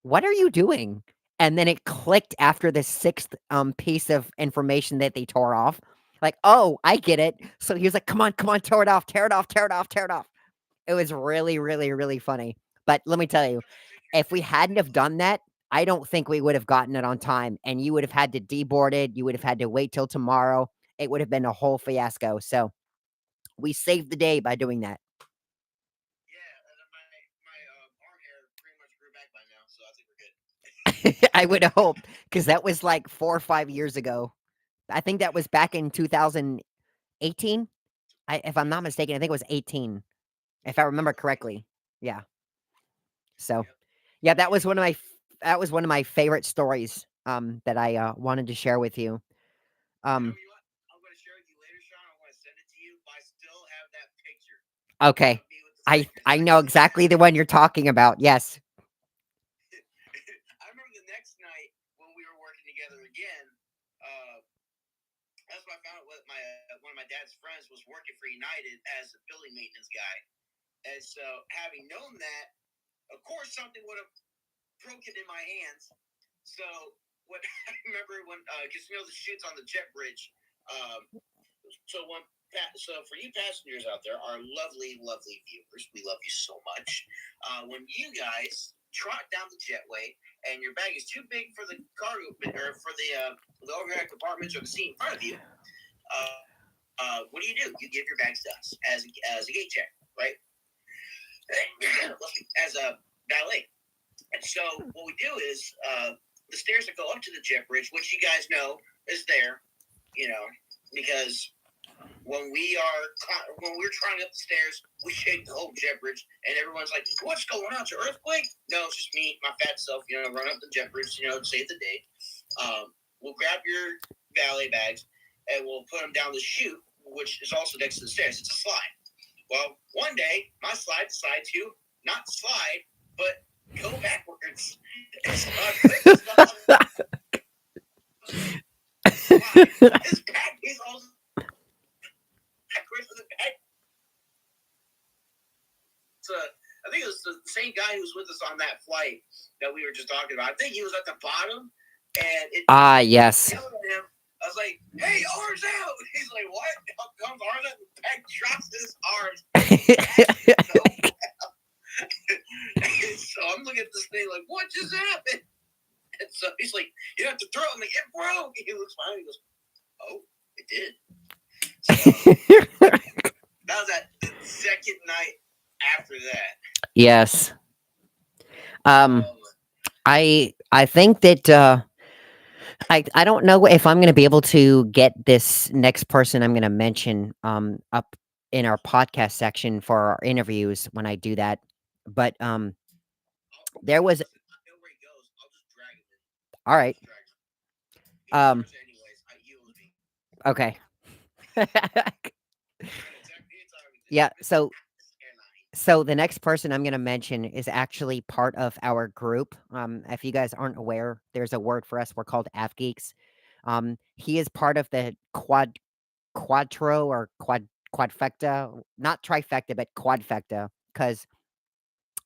[SPEAKER 1] what are you doing? And then it clicked after the 6th piece of information that they tore off. Like, oh, I get it. So he was like, come on, tear it off, tear it off, tear it off, tear it off. It was really, really, really funny. But let me tell you, if we hadn't have done that, I don't think we would have gotten it on time. And you would have had to deboard it. You would have had to wait till tomorrow. It would have been a whole fiasco. So we saved the day by doing that.
[SPEAKER 2] Yeah, and then my arm hair pretty much grew back by now, so I think we're good.
[SPEAKER 1] I would hope, because that was like 4 or 5 years ago. I think that was back in 2018. If I'm not mistaken, I think it was 18, if I remember correctly. Yeah. So,
[SPEAKER 2] Yep.
[SPEAKER 1] yeah, that was one of my favorite stories that I wanted to share with you.
[SPEAKER 2] You
[SPEAKER 1] Um,
[SPEAKER 2] know what? I'm going to share with you later, Sean. I'm going to send it to you, but I still have that picture
[SPEAKER 1] okay.
[SPEAKER 2] of me with the
[SPEAKER 1] I
[SPEAKER 2] stickers.
[SPEAKER 1] know exactly the one you're talking about. Yes.
[SPEAKER 2] I remember the next night when we were working together again. That's when I found out what one of my dad's friends was working for United as a building maintenance guy, and so having known that, of course, something would have broken in my hands. So what I remember when, because the chutes on the jet bridge. So for you passengers out there, our lovely, lovely viewers, we love you so much. When you guys trot down the jetway and your bag is too big for the cargo or for the overhead compartments or the seat in front of you, what do? You give your bags to us as a gate check, right? As a valet. And so what we do is the stairs that go up to the jet bridge, which you guys know is there, because when we're trying up the stairs, we shake the whole jet bridge, and everyone's like, "What's going on? It's an earthquake?" No, it's just me, my fat self, run up the jet bridge, to save the day. We'll grab your valet bags, and we'll put them down the chute, which is also next to the stairs. It's a slide. Well, one day, my slide decided to not slide, but go backwards. So his back is also backwards in the back. So I think it was the same guy who was with us on that flight that we were just talking about. I think he was at the bottom, and
[SPEAKER 1] yes.
[SPEAKER 2] yelled at him. I was like, "Hey, arms out!" He's like, "What?" Up comes arms out, and the back drops his arms. So I'm looking at this thing like, "What just happened?" And so he's like, "You have to throw it." I'm like, "It broke." He looks fine. He goes, "Oh, it did." So that was that second night after that.
[SPEAKER 1] Yes. I think that I don't know if I'm gonna be able to get this next person I'm gonna mention up in our podcast section for our interviews when I do that. But there was
[SPEAKER 2] Where he goes, I'll just drag him in.
[SPEAKER 1] all right.
[SPEAKER 2] Anyways,
[SPEAKER 1] Okay. Yeah, so the next person I'm gonna mention is actually part of our group. If you guys aren't aware, there's a word for us. We're called App Geeks. He is part of the quadro or quadfecta, not trifecta, but quadfecta, because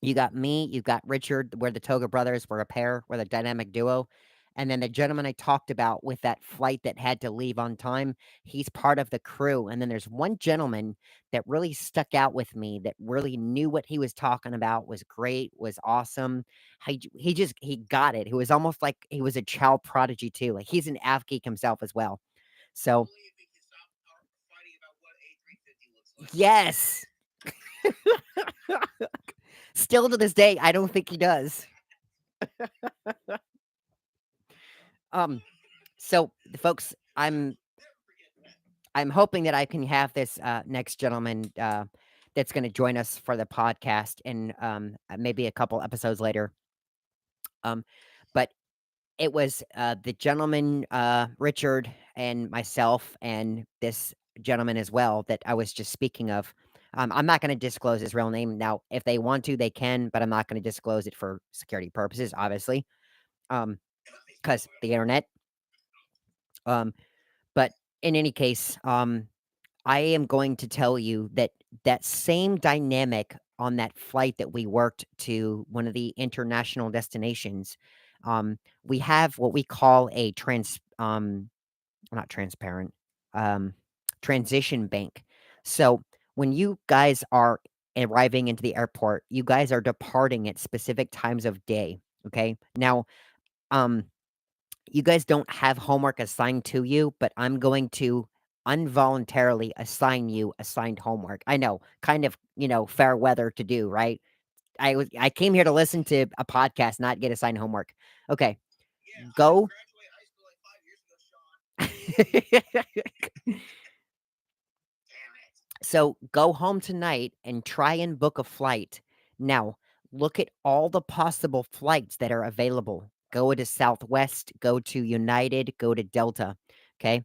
[SPEAKER 1] you got me, you got Richard. We're the Toga brothers. We're a pair. We're the dynamic duo. And then the gentleman I talked about with that flight that had to leave on time, he's part of the crew. And then there's one gentleman that really stuck out with me that really knew what he was talking about, was great, was awesome. He got it. He was almost like he was a child prodigy too. Like he's an Av geek himself as well. So yes. Still to this day, I don't think he does. So folks, I'm hoping that I can have this next gentleman that's going to join us for the podcast in maybe a couple episodes later. But it was the gentleman Richard and myself and this gentleman as well that I was just speaking of. I'm not going to disclose his real name. Now, if they want to, they can, but I'm not going to disclose it for security purposes, obviously, because the internet. Um, but in any case, I am going to tell you that that same dynamic on that flight that we worked to one of the international destinations, we have what we call a not transparent, um, transition bank. So when you guys are arriving into the airport, you guys are departing at specific times of day. Okay. Now, um, you guys don't have homework assigned to you, but I'm going to involuntarily assign you assigned homework. I know, kind of, fair weather to do, right? I came here to listen to a podcast, not get assigned homework. Okay,
[SPEAKER 2] Yeah, I
[SPEAKER 1] go.
[SPEAKER 2] graduated high school like 5 years ago, Sean. Damn it.
[SPEAKER 1] So go home tonight and try and book a flight. Now, look at all the possible flights that are available. Go to Southwest, go to United, go to Delta. Okay.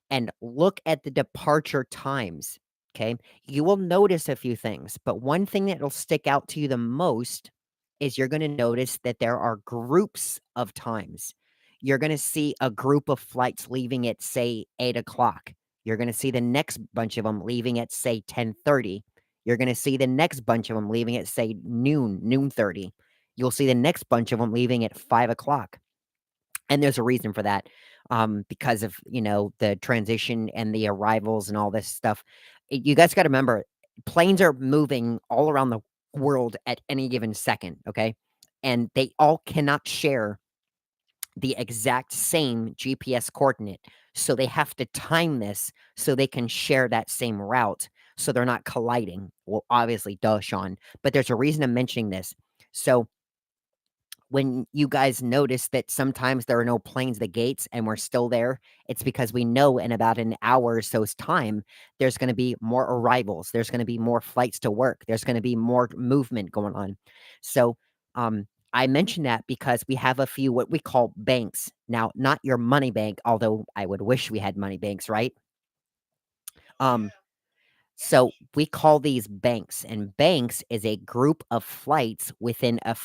[SPEAKER 1] And look at the departure times. Okay. You will notice a few things, but one thing that will stick out to you the most is you're going to notice that there are groups of times. You're going to see a group of flights leaving at, say, 8 o'clock. You're going to see the next bunch of them leaving at, say, 10:30. You're going to see the next bunch of them leaving at, say, noon 30. You'll see the next bunch of them leaving at 5 o'clock. And there's a reason for that, because of, the transition and the arrivals and all this stuff. You guys got to remember, planes are moving all around the world at any given second, okay? And they all cannot share the exact same GPS coordinate. So they have to time this so they can share that same route so they're not colliding. Well, obviously, duh, Sean, but there's a reason I'm mentioning this. So when you guys notice that sometimes there are no planes at the gates and we're still there, it's because we know in about an hour or so's time, there's going to be more arrivals. There's going to be more flights to work. There's going to be more movement going on. So, I mention that because we have a few what we call banks. Now, not your money bank, although I would wish we had money banks, right?
[SPEAKER 2] Oh
[SPEAKER 1] Um,
[SPEAKER 2] yeah.
[SPEAKER 1] so we call these banks, and banks is a group of flights within a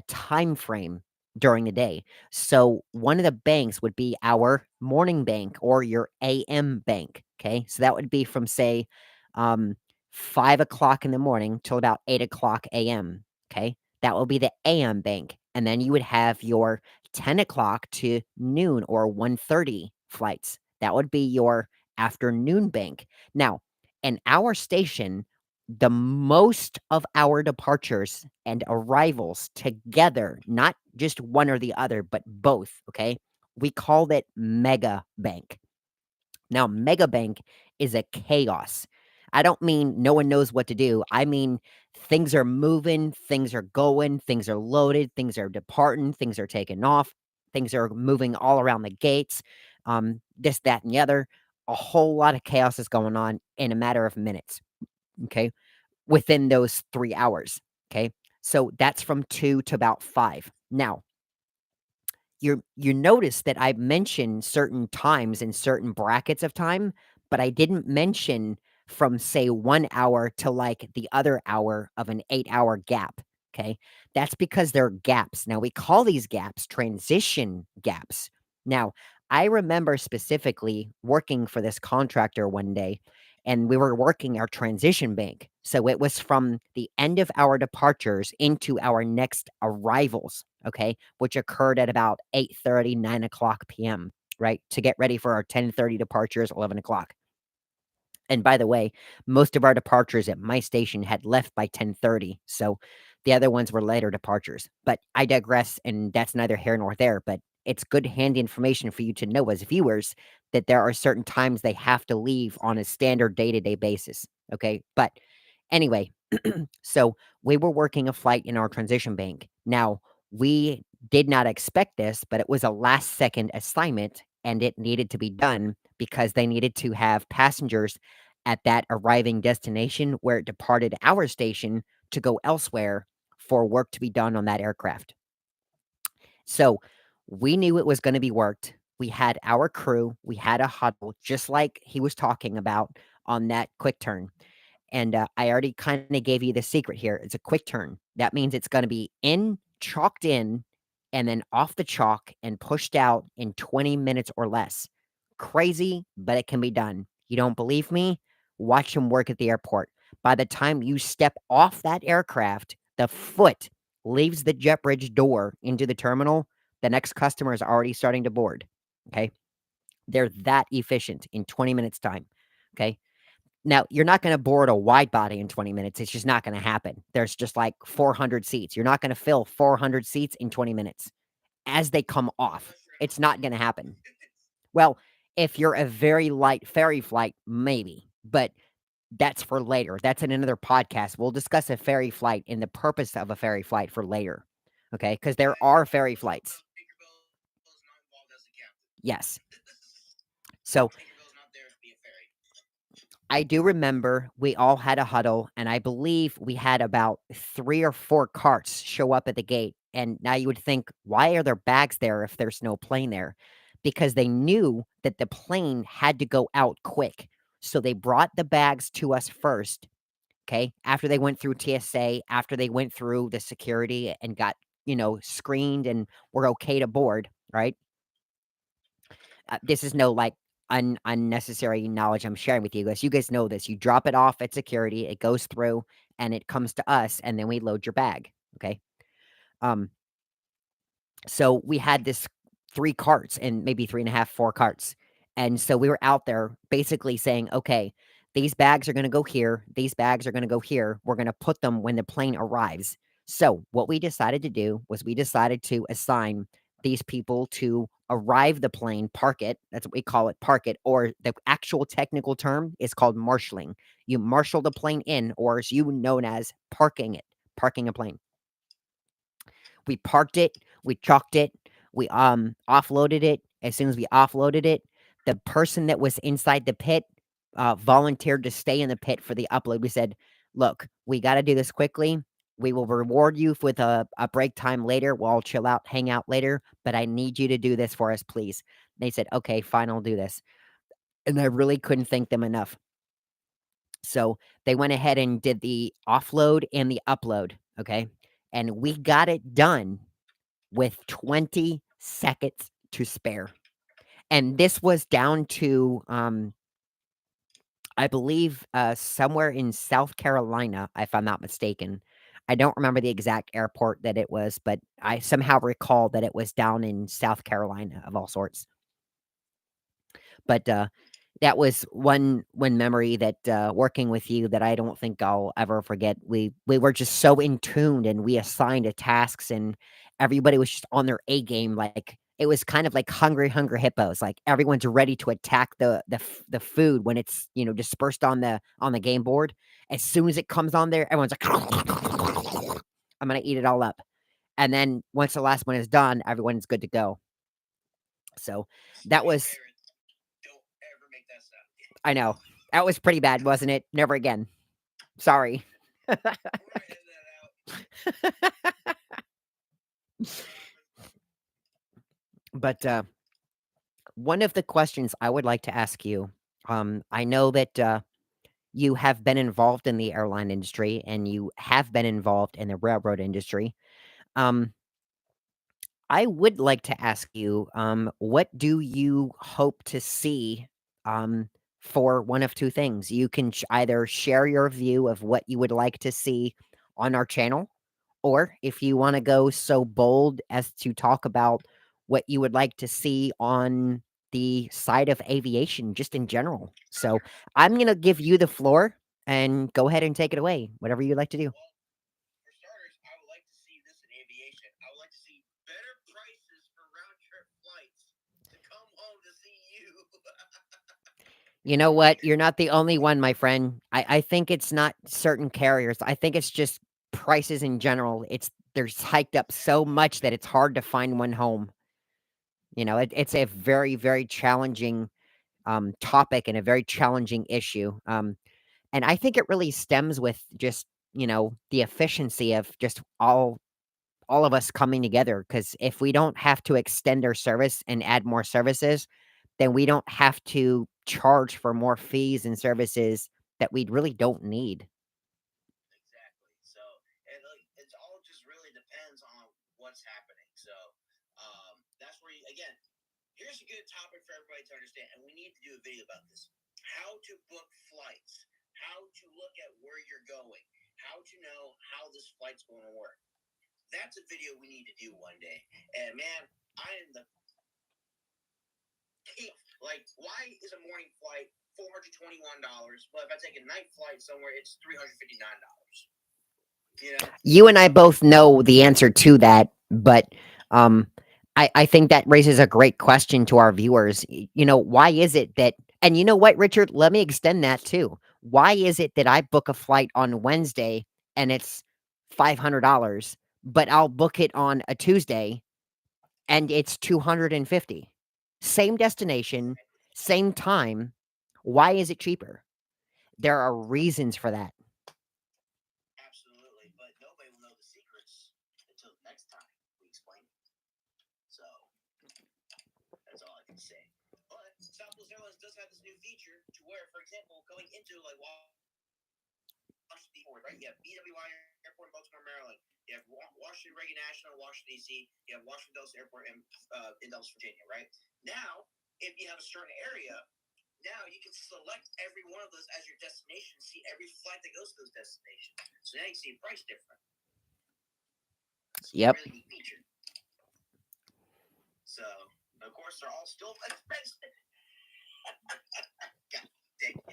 [SPEAKER 1] time frame during the day. So one of the banks would be our morning bank or your AM bank. Okay. So that would be from, say, um, 5 o'clock in the morning till about 8 o'clock AM. Okay. That will be the AM bank. And then you would have your 10 o'clock to noon or 1:30 flights. That would be your afternoon bank. Now, in our station, the most of our departures and arrivals together, not just one or the other, but both, okay? We call it Mega Bank. Now, Mega Bank is a chaos. I don't mean no one knows what to do. I mean things are moving, things are going, things are loaded, things are departing, things are taking off, things are moving all around the gates, this, that, and the other. A whole lot of chaos is going on in a matter of minutes. Okay. Within those 3 hours. Okay. So that's from 2 to about 5. Now, you notice that I mentioned certain times in certain brackets of time, but I didn't mention from, say, 1 hour to like the other hour of an 8-hour gap. Okay. That's because they're gaps. Now we call these gaps transition gaps. Now, I remember specifically working for this contractor one day, and we were working our transition bank. So it was from the end of our departures into our next arrivals, okay, which occurred at about 8:30, 9 o'clock PM, right? To get ready for our 10:30 departures, 11 o'clock. And by the way, most of our departures at my station had left by 10:30, so the other ones were later departures. But I digress, and that's neither here nor there, but it's good handy information for you to know as viewers that there are certain times they have to leave on a standard day-to-day basis, okay? But anyway, so we were working a flight in our transition bank. Now, we did not expect this, but it was a last-second assignment, and it needed to be done because they needed to have passengers at that arriving destination where it departed our station to go elsewhere for work to be done on that aircraft. So we knew it was going to be worked. We had our crew, we had a huddle, just like he was talking about on that quick turn. And I already kind of gave you the secret here. It's a quick turn. That means it's going to be chalked in, and then off the chalk and pushed out in 20 minutes or less. Crazy, but it can be done. You don't believe me? Watch them work at the airport. By the time you step off that aircraft, the foot leaves the jet bridge door into the terminal. The next customer is already starting to board. Okay. They're that efficient in 20 minutes time. Okay. Now, you're not going to board a wide body in 20 minutes. It's just not going to happen. There's just like 400 seats. You're not going to fill 400 seats in 20 minutes as they come off. It's not going to happen. Well, if you're a very light ferry flight, maybe, but that's for later. That's in another podcast. We'll discuss a ferry flight and the purpose of a ferry flight for later. Okay? Because there are ferry flights. Yes. So I do remember we all had a huddle, and I believe we had about 3 or 4 carts show up at the gate. And now you would think, why are there bags there if there's no plane there? Because they knew that the plane had to go out quick. So they brought the bags to us first, okay? After they went through TSA, after they went through the security and got, screened and were okay to board, right? This is no like unnecessary knowledge I'm sharing with you guys. You guys know this. You drop it off at security, it goes through, and it comes to us, and then we load your bag. Okay. Um, so we had this 3 carts and maybe 3 and a half, 4 carts. And so we were out there basically saying, okay, these bags are going to go here. These bags are going to go here. We're going to put them when the plane arrives. So what we decided to do was we decided to assign these people to arrive the plane, park it. That's what we call it, park it. Or the actual technical term is called marshaling. You marshal the plane in, or as you known as parking it, parking a plane. We parked it, we chalked it, we offloaded it. As soon as we offloaded it, the person that was inside the pit volunteered to stay in the pit for the upload. We said, look, we got to do this quickly. We will reward you with a break time later. We'll all chill out, hang out later, but I need you to do this for us, please. They said, okay, fine, I'll do this. And I really couldn't thank them enough. So they went ahead and did the offload and the upload. Okay. And we got it done with 20 seconds to spare. And this was down to, I believe, somewhere in South Carolina, if I'm not mistaken. I don't remember the exact airport that it was, but I somehow recall that it was down in South Carolina of all sorts. But that was one memory that working with you that I don't think I'll ever forget. We were just so in tuned, and we assigned tasks, and everybody was just on their A game. Like it was kind of like hungry hippos. Like everyone's ready to attack the food when it's dispersed on the game board. As soon as it comes on there, everyone's like, I'm gonna eat it all up. And then once the last one is done, everyone's good to go. So that was I know. That was pretty bad, wasn't it? Never again. Sorry. But one of the questions I would like to ask you, I know that you have been involved in the airline industry and you have been involved in the railroad industry. Um, I would like to ask you, what do you hope to see for one of two things? You can either share your view of what you would like to see on our channel, or if you want to go so bold as to talk about what you would like to see on the side of aviation, just in general. So I'm going to give you the floor and go ahead and take it away, whatever you'd like to do.
[SPEAKER 2] For starters, I would like to see this in aviation. I would like to see better prices for round trip flights to come home to see you.
[SPEAKER 1] You know what? You're not the only one, my friend. I think it's not certain carriers. I think it's just prices in general. They're hiked up so much that it's hard to find one home. It's a very, very challenging topic and a very challenging issue. And I think it really stems with just, the efficiency of just all of us coming together. Because if we don't have to extend our service and add more services, then we don't have to charge for more fees and services that we really don't need.
[SPEAKER 2] Exactly. So, and like, it's all just really depends on what's happening. So, that's where you, again, here's a good topic for everybody to understand, and we need to do a video about this: how to book flights, how to look at where you're going, how to know how this flight's going to work. That's a video we need to do one day. And man, I am the like, why is a morning flight $421, but if I take a night flight somewhere, it's $359? You know,
[SPEAKER 1] You and I both know the answer to that, but um, I think that raises a great question to our viewers. You know, why is it that, and you know what, Richard, let me extend that too. Why is it that I book a flight on Wednesday and it's $500, but I'll book it on a Tuesday and it's 250? Same destination, same time. Why is it cheaper? There are reasons for that.
[SPEAKER 2] absolutely. But nobody will know the secrets until the next time we explain it. So that's all I can say. But Southwest Airlines does have this new feature to where, for example, going into like Washington Airport, right? You have BWI Airport in Baltimore, Maryland. You have Washington Reagan National, Washington D.C. You have Washington Dulles Airport in Dulles, Virginia, right? Now, if you have a certain area, now you can select every one of those as your destination, see every flight that goes to those destinations. So now you can see a price difference. It's
[SPEAKER 1] Yep.
[SPEAKER 2] a really neat feature. So, of course, they're all still expensive. God dang it.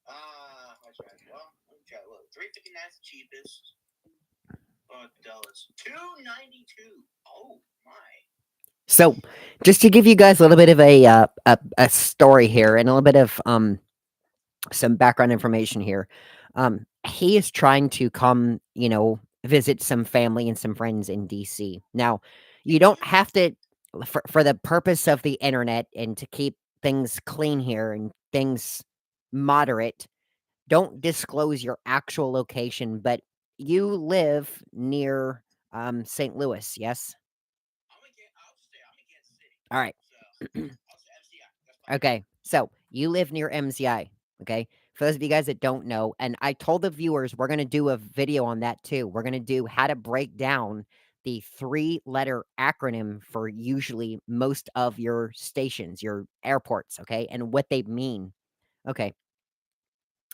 [SPEAKER 2] Well, let me try. Look, $359 is the cheapest. $2.92. Oh my.
[SPEAKER 1] So, just to give you guys a little bit of a story here and a little bit of some background information here. He is trying to come, visit some family and some friends in DC. Now, you don't have to, for the purpose of the internet and to keep things clean here and things moderate, don't disclose your actual location, but you live near St. Louis, yes?
[SPEAKER 2] I'm in Kansas City.
[SPEAKER 1] All right.
[SPEAKER 2] So, I'll say MCI. That's fine.
[SPEAKER 1] Okay, so you live near MCI. Okay, for those of you guys that don't know, and I told the viewers we're gonna do a video on that too. We're gonna do how to break down the 3-letter acronym for usually most of your stations, your airports, okay, and what they mean. Okay,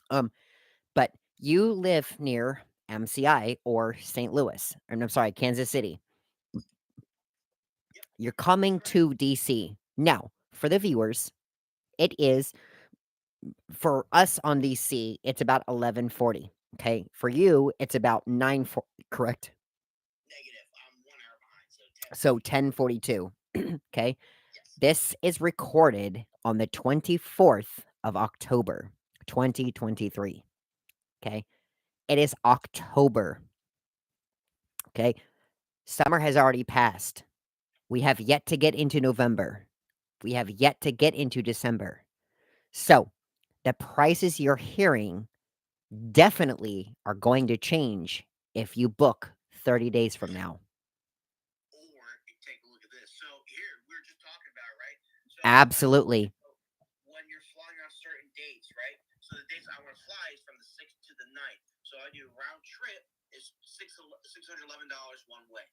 [SPEAKER 1] but you live near MCI or St. Louis, or no, sorry, Kansas City. You're coming to DC now. For the viewers, it is for us on DC, it's about 11:40. Okay, for you, it's about 9:40. Correct.
[SPEAKER 2] Negative. I'm 1 hour behind.
[SPEAKER 1] So 10:42. Okay, this is recorded on the 24th of October, 2023. Okay, it is October. Okay, summer has already passed. We have yet to get into November. We have yet to get into December. So the prices you're hearing definitely are going to change if you book 30 days from now.
[SPEAKER 2] Or take a look at this. So here, we were just talking about it, right? So
[SPEAKER 1] Absolutely.
[SPEAKER 2] when you're flying on certain dates, right? So the dates I want to fly is from the 6th to the 9th. So I do round trip is $611 one way.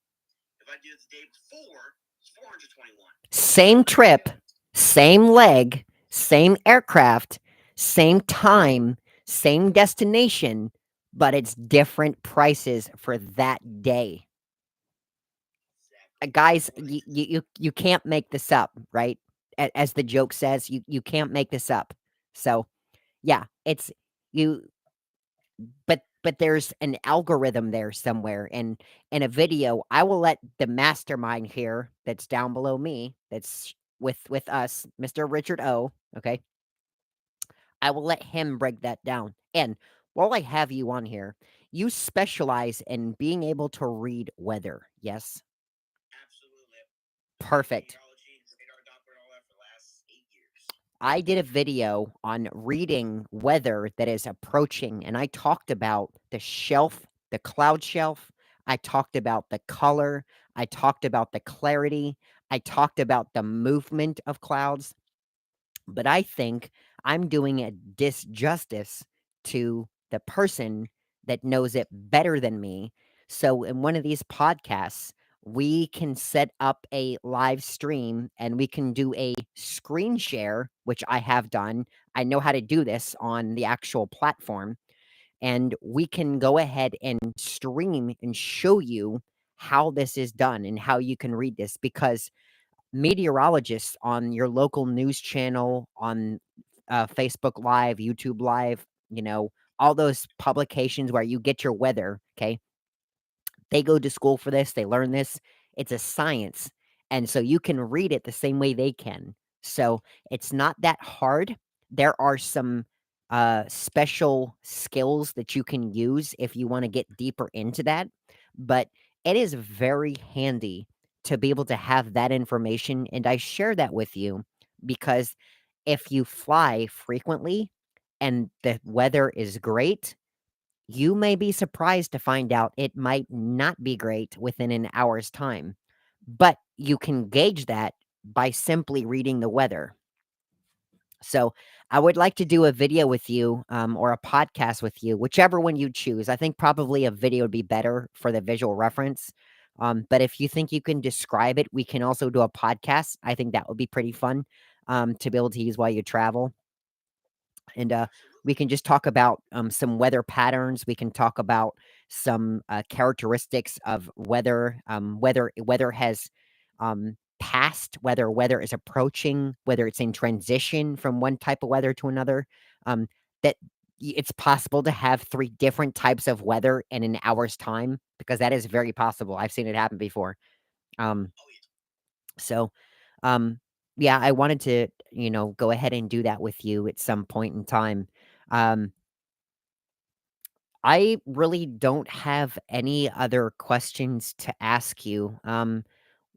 [SPEAKER 2] If I do it the day before, it's $421.
[SPEAKER 1] Same trip, same leg, same aircraft, same time, same destination, but it's different prices for that day. Guys, you can't make this up, right? As the joke says, you can't make this up. So, yeah, it's you but there's an algorithm there somewhere, and in a video, I will let the mastermind here that's down below me, that's with us, Mr. Richard O, okay? I will let him break that down. And while I have you on here, you specialize in being able to read weather, yes?
[SPEAKER 2] Absolutely.
[SPEAKER 1] Perfect.
[SPEAKER 2] Meteorology, radar Doppler, all that for the last 8 years.
[SPEAKER 1] I did a video on reading weather that is approaching, and I talked about the shelf, the cloud shelf. I talked about the color. I talked about the clarity. I talked about the movement of clouds. But I think I'm doing a disjustice to the person that knows it better than me. So in one of these podcasts, we can set up a live stream and we can do a screen share, which I have done. I know how to do this on the actual platform. And we can go ahead and stream and show you how this is done and how you can read this, because meteorologists on your local news channel, on Facebook Live, YouTube Live, all those publications where you get your weather, okay? They go to school for this, they learn this. It's a science. And so you can read it the same way they can. So it's not that hard. There are some special skills that you can use if you want to get deeper into that. But it is very handy to be able to have that information. And I share that with you because if you fly frequently and the weather is great, you may be surprised to find out it might not be great within an hour's time, but you can gauge that by simply reading the weather. So, I would like to do a video with you, or a podcast with you, whichever one you choose. I think probably a video would be better for the visual reference. But if you think you can describe it, we can also do a podcast. I think that would be pretty fun, to be able to use while you travel. And we can just talk about some weather patterns. We can talk about some characteristics of weather, whether weather has passed, whether weather is approaching, whether it's in transition from one type of weather to another. Um, that it's possible to have three different types of weather in an hour's time, because that is very possible. I've seen it happen before. Um, so, um, yeah, I wanted to, go ahead and do that with you at some point in time. Um, I really don't have any other questions to ask you.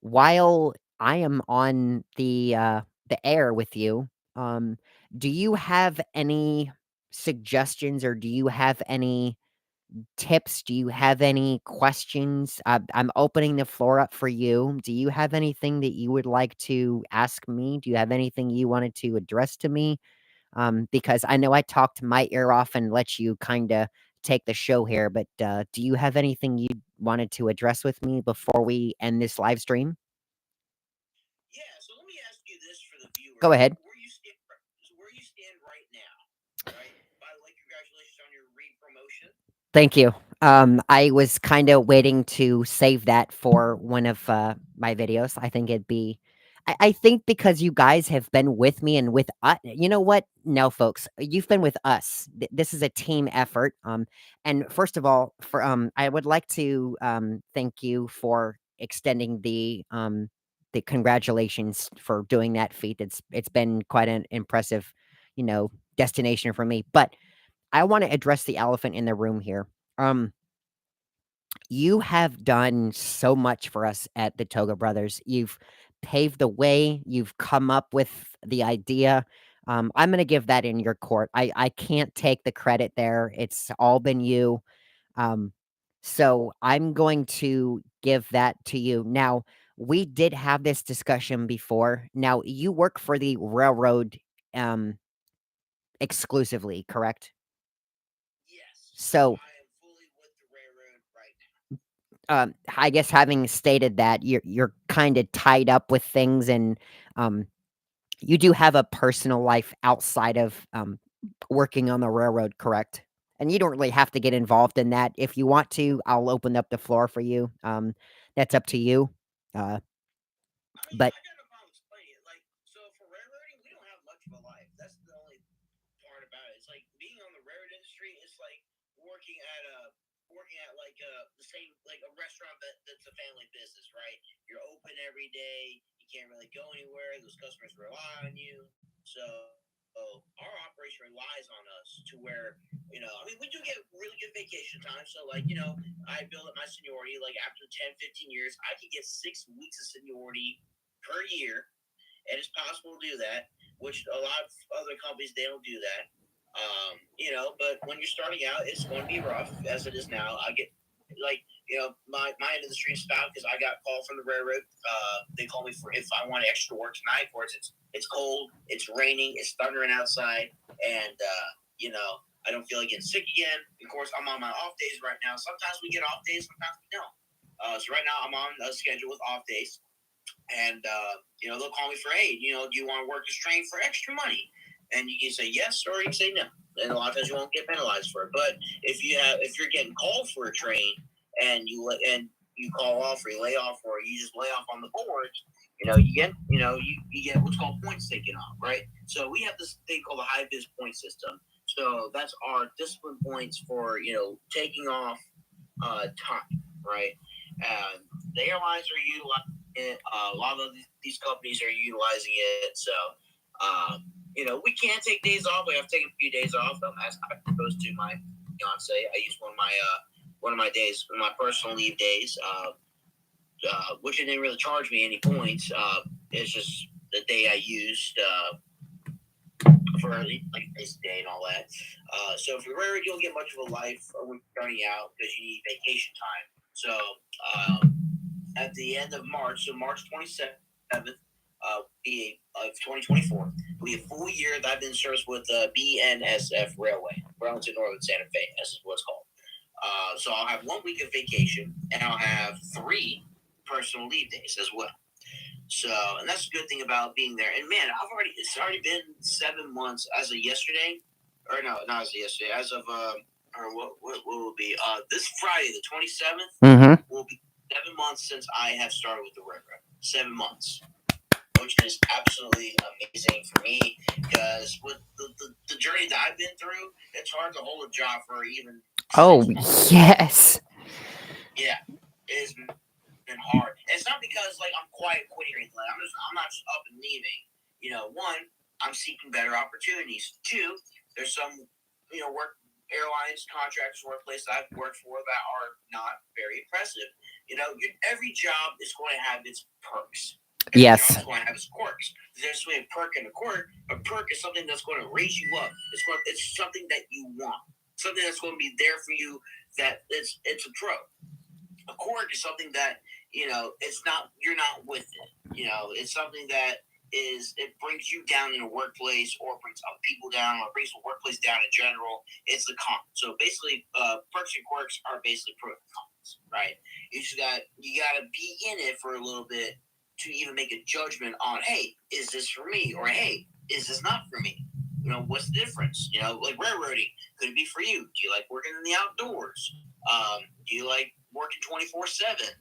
[SPEAKER 1] While I am on the air with you, um, do you have any suggestions, or do you have any tips? Do you have any questions? I'm opening the floor up for you. Do you have anything that you would like to ask me? Do you have anything you wanted to address to me? Because I know I talked my ear off and let you kind of take the show here, but do you have anything you wanted to address with me before we end this live stream?
[SPEAKER 2] Yeah, so let me ask you this for the viewers.
[SPEAKER 1] Go ahead.
[SPEAKER 2] Where you stand right now, right? By the way, congratulations on your re-promotion.
[SPEAKER 1] Thank you. I was kind of waiting to save that for one of my videos. I think it'd be. I think because you guys have been with me and with us. You know what? No, folks, you've been with us. This is a team effort. And first of all, I would like to thank you for extending the congratulations for doing that feat. It's been quite an impressive, destination for me. But I want to address the elephant in the room here. Um, you have done so much for us at the Toga Brothers. You've paved the way. You've come up with the idea. I'm going to give that in your court. I can't take the credit there. It's all been you. Um, so I'm going to give that to you. Now, we did have this discussion before. Now, you work for the railroad um, exclusively, correct?
[SPEAKER 2] Yes,
[SPEAKER 1] So
[SPEAKER 2] I am fully with the railroad right now.
[SPEAKER 1] I guess having stated that, you're kind of tied up with things, and um, you do have a personal life outside of working on the railroad, correct? And you don't really have to get involved in that. If you want to, I'll open up the floor for you. That's up to you. Uh,
[SPEAKER 2] I mean,
[SPEAKER 1] but
[SPEAKER 2] I got no problem explaining it. Like, so for railroading, we don't have much of a life. That's the only part about it. It's like being on the railroad industry. It's like working at a the same like a restaurant that's a family business, right? You're open every day. You can't really go anywhere. Those customers rely on you. So our operation relies on us to where I mean, we do get really good vacation time. So like I build up my seniority. Like after 10, 15 years, I can get 6 weeks of seniority per year, and it's possible to do that, which a lot of other companies they don't do that. But when you're starting out, it's going to be rough as it is now. I get like my industry is stopped because I got called from the railroad. They call me for if I want extra work tonight. Of course, it's It's cold, it's raining, it's thundering outside, and I don't feel like getting sick again. Of course, I'm on my off days right now. Sometimes we get off days, sometimes we don't. So right now I'm on a schedule with off days, and they'll call me for, hey, do you want to work this train for extra money? And you can say yes or you can say no. And a lot of times you won't get penalized for it. But if you're getting called for a train and you call off or you lay off or you just lay off on the board, you get what's called points taken off, right? So we have this thing called the high vis point system. So that's our discipline points for taking off time, right? And the airlines are utilizing it. A lot of these companies are utilizing it. So we can take days off. We have taken a few days off. As I proposed to my fiance, I used one of my days, my personal leave days, which it didn't really charge me any points. It's just the day I used for like this day and all that. So if you're rare, you don't get much of a life when you're starting out because you need vacation time. So at the end of March, so March 27th, of 2024, we have a full year that I've been in service with BNSF Railway, Burlington Northern Santa Fe, as is what it's called. So I'll have 1 week of vacation, and I'll have 3 personal leave days as well. So, and that's a good thing about being there. And man, it's already been 7 months as of yesterday, or no, not as of yesterday, as of or what will be this Friday, the 27th, will be 7 months since I have started with the railroad. 7 months, which is absolutely amazing for me because with the journey that I've been through, it's hard to hold a job for even 6 months.
[SPEAKER 1] Yes.
[SPEAKER 2] Yeah, it's been hard. And it's not because like I'm quiet quitting or anything. I'm not just up and leaving. One, I'm seeking better opportunities. 2, there's some work airlines, contractors, workplaces I've worked for that are not very impressive. Every job is going to have its perks. Every
[SPEAKER 1] Yes.
[SPEAKER 2] job is going to have its quirks. There's a perk and a quirk. A perk is something that's going to raise you up. It's something that you want. Something that's going to be there for you. That it's a pro. A quirk is something that it's not. You're not with it. It's something that it brings you down in a workplace or brings other people down or brings the workplace down in general. It's the con. So basically, perks and quirks are basically pros and cons, right? You gotta be in it for a little bit to even make a judgment on, hey, is this for me? Or hey, is this not for me? What's the difference? Like railroading, could it be for you? Do you like working in the outdoors? Do you like working 24/7?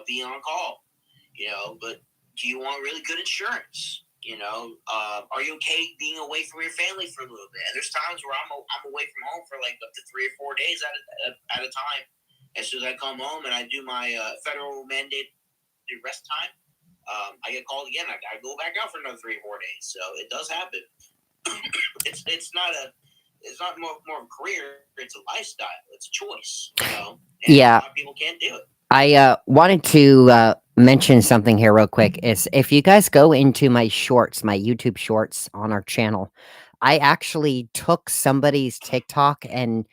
[SPEAKER 2] Being on call. But do you want really good insurance? Are you okay being away from your family for a little bit? And there's times where I'm away from home for like up to 3 or 4 days at a time. As soon as I come home and I do my federal mandated rest time, I get called again. I gotta go back out for another 3 or 4 days. So it does happen. It's not more of a career. It's a lifestyle. It's a choice. And
[SPEAKER 1] Yeah.
[SPEAKER 2] a lot of people can't do it.
[SPEAKER 1] I wanted to mention something here real quick. Is if you guys go into my shorts, my YouTube shorts on our channel, I actually took somebody's TikTok and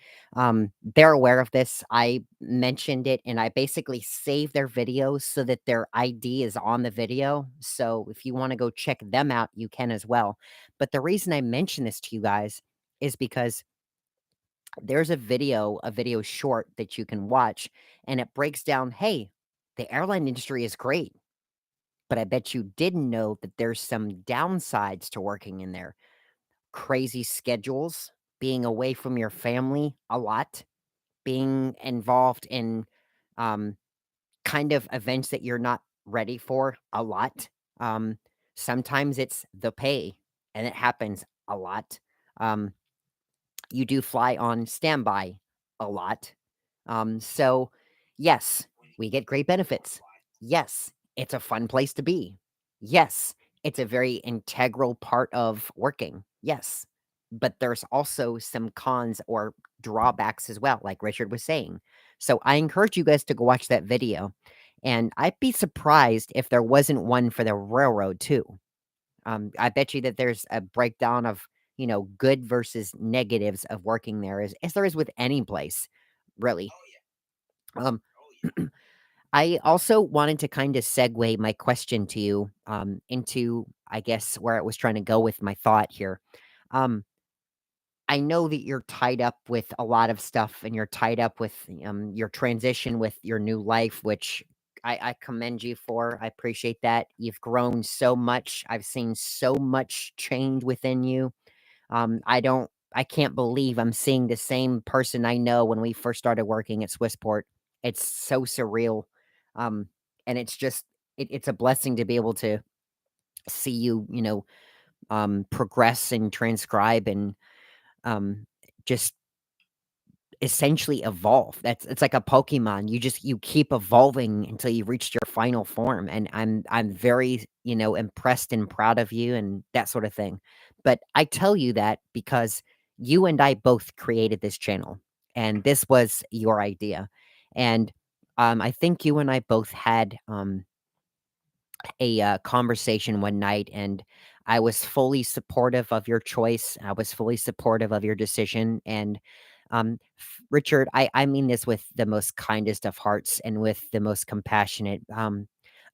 [SPEAKER 1] they're aware of this. I mentioned it and I basically saved their videos so that their ID is on the video. So if you want to go check them out, you can as well. But the reason I mention this to you guys is because there's a video short that you can watch and it breaks down, hey, the airline industry is great, but I bet you didn't know that there's some downsides to working in there. Crazy schedules, being away from your family a lot, being involved in kind of events that you're not ready for a lot. Sometimes it's the pay, and it happens a lot. You do fly on standby a lot. So, yes, we get great benefits. Yes, it's a fun place to be. Yes, it's a very integral part of working. Yes, but there's also some cons or drawbacks as well, like Richard was saying. So, I encourage you guys to go watch that video. And I'd be surprised if there wasn't one for the railroad too. I bet you that there's a breakdown of, good versus negatives of working there as there is with any place, really.
[SPEAKER 2] Oh yeah.
[SPEAKER 1] Um,
[SPEAKER 2] Oh yeah.
[SPEAKER 1] I also wanted to kind of segue my question to you into, I guess, where I was trying to go with my thought here. Um, I know that you're tied up with a lot of stuff and you're tied up with your transition with your new life, which I commend you for. I appreciate that. You've grown so much. I've seen so much change within you. I can't believe I'm seeing the same person I know when we first started working at Swissport. It's so surreal. Um, and it's just, it's a blessing to be able to see you, progress and transcribe and um, just essentially evolve. It's like a Pokemon. You keep evolving until you reached your final form, and I'm very, impressed and proud of you and that sort of thing. But I tell you that because you and I both created this channel, and this was your idea. And I think you and I both had a conversation one night, and I was fully supportive of your choice. I was fully supportive of your decision. And Richard, I mean this with the most kindest of hearts and with the most compassionate.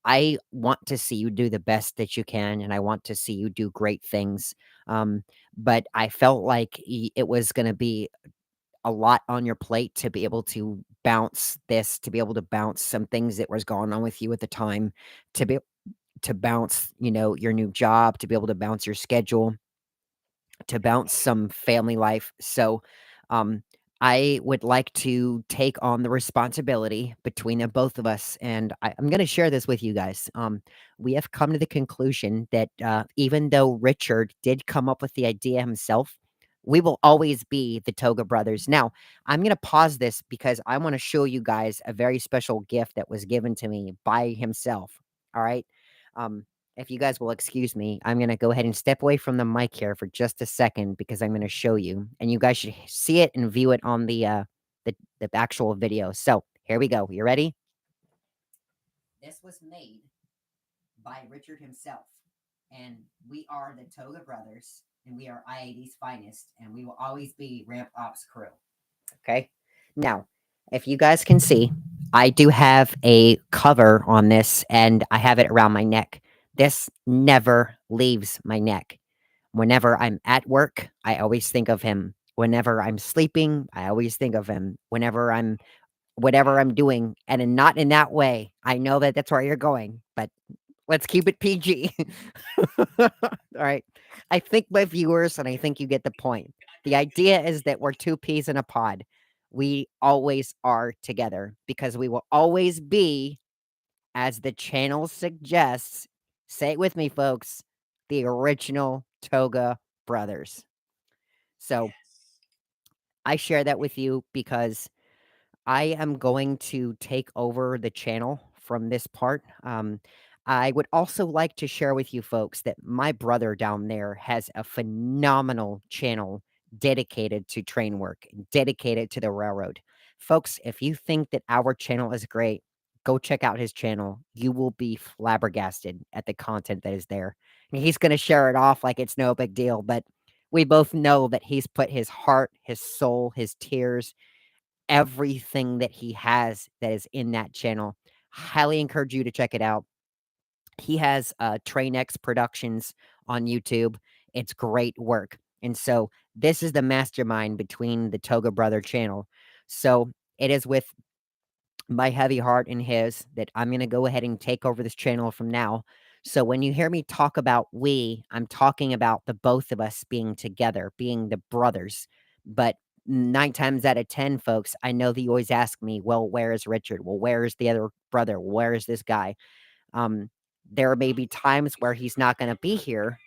[SPEAKER 1] I want to see you do the best that you can, and I want to see you do great things. Um, but I felt like it was going to be a lot on your plate to be able to bounce this, to be able to bounce some things that was going on with you at the time, to be to bounce, your new job, to be able to bounce your schedule, to bounce some family life. So, um, I would like to take on the responsibility between the both of us, and I'm going to share this with you guys. We have come to the conclusion that even though Richard did come up with the idea himself, we will always be the Toga brothers. Now, I'm going to pause this because I want to show you guys a very special gift that was given to me by himself. All right. Um, if you guys will excuse me, I'm gonna go ahead and step away from the mic here for just a second because I'm gonna show you, and you guys should see it and view it on the actual video. So here we go. You ready? This was made by Richard himself, and we are the Toga Brothers, and we are I-80's finest, and we will always be Ramp Ops crew. Okay. Now, if you guys can see, I do have a cover on this, and I have it around my neck. This never leaves my neck. Whenever I'm at work, I always think of him. Whenever I'm sleeping, I always think of him. Whenever I'm whatever I'm doing, and not in that way. I know that that's where you're going, but let's keep it PG. All right. I think my viewers, and I think you get the point. The idea is that we're two peas in a pod. We always are together because we will always be, as the channel suggests, say it with me, folks, the original Toga brothers. So I share that with you because I am going to take over the channel from this part. I would also like to share with you folks that my brother down there has a phenomenal channel dedicated to train work, dedicated to the railroad. Folks, if you think that our channel is great, go check out his channel. You will be flabbergasted at the content that is there. And he's going to share it off like it's no big deal, but we both know that he's put his heart, his soul, his tears, everything that he has that is in that channel. Highly encourage you to check it out. He has Train X Productions on YouTube. It's great work. And so this is the mastermind between the Toga Brother channel. So it is with my heavy heart and his that I'm going to go ahead and take over this channel from now. So when you hear me talk about we, I'm talking about the both of us being together, being the brothers. But 9 times out of 10, folks, I know that you always ask me, well, where is Richard? Well, where is the other brother? Where is this guy? Um, there may be times where he's not going to be here,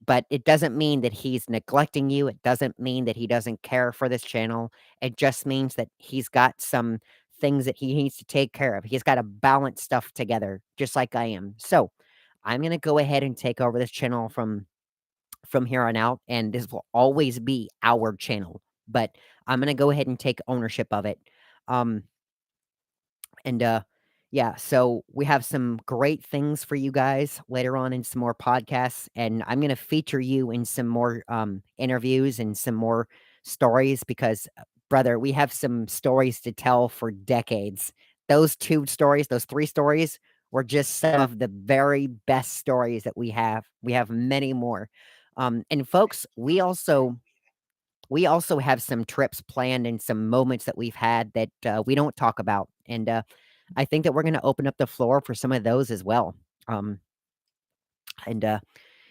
[SPEAKER 1] but it doesn't mean that he's neglecting you. It doesn't mean that he doesn't care for this channel. It just means that he's got some things that he needs to take care of. He's got to balance stuff together, just like I am. So I'm going to go ahead and take over this channel from here on out, and this will always be our channel. But I'm going to go ahead and take ownership of it. Um, and yeah, so we have some great things for you guys later on in some more podcasts, and I'm going to feature you in some more interviews and some more stories because brother, we have some stories to tell for decades those 2 stories, those 3 stories were just some of the very best stories that we have. We have many more. And folks, we also have some trips planned and some moments that we've had that, we don't talk about, and, I think that we're gonna open up the floor for some of those as well. Um, and,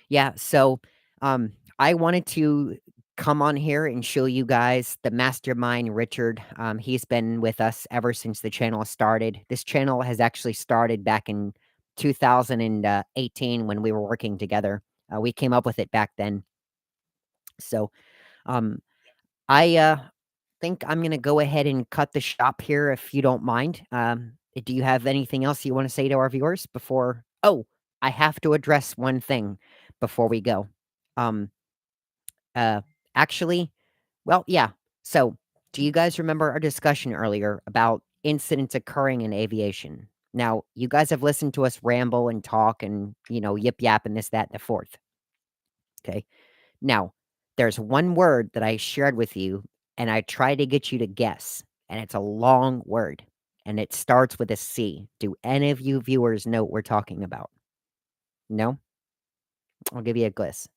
[SPEAKER 1] yeah, so, I wanted to come on here and show you guys the mastermind, Richard. He's been with us ever since the channel started. This channel has actually started back in 2018 when we were working together. We came up with it back then. So, um, I think I'm gonna go ahead and cut the shop here if you don't mind. Do you have anything else you wanna say to our viewers before Oh, I have to address one thing before we go. Um, uh, actually well, yeah. So, do you guys remember our discussion earlier about incidents occurring in aviation? Now, you guys have listened to us ramble and talk and, yip yap and this, that, and the fourth. Okay. Now, there's one word that I shared with you, and I try to get you to guess, and it's a long word, and it starts with a C. Do any of you viewers know what we're talking about? No? I'll give you a guess.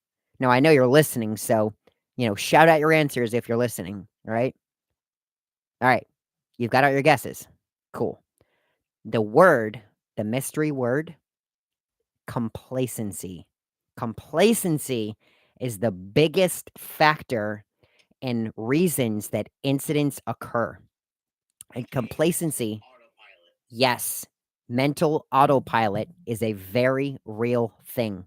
[SPEAKER 1] No, I know you're listening, so, shout out your answers if you're listening, all right? All right. You've got all your guesses. Cool. The mystery word, complacency. Complacency is the biggest factor in reasons that incidents occur. And complacency,
[SPEAKER 2] Autopilot.
[SPEAKER 1] yes, mental autopilot is a very real thing.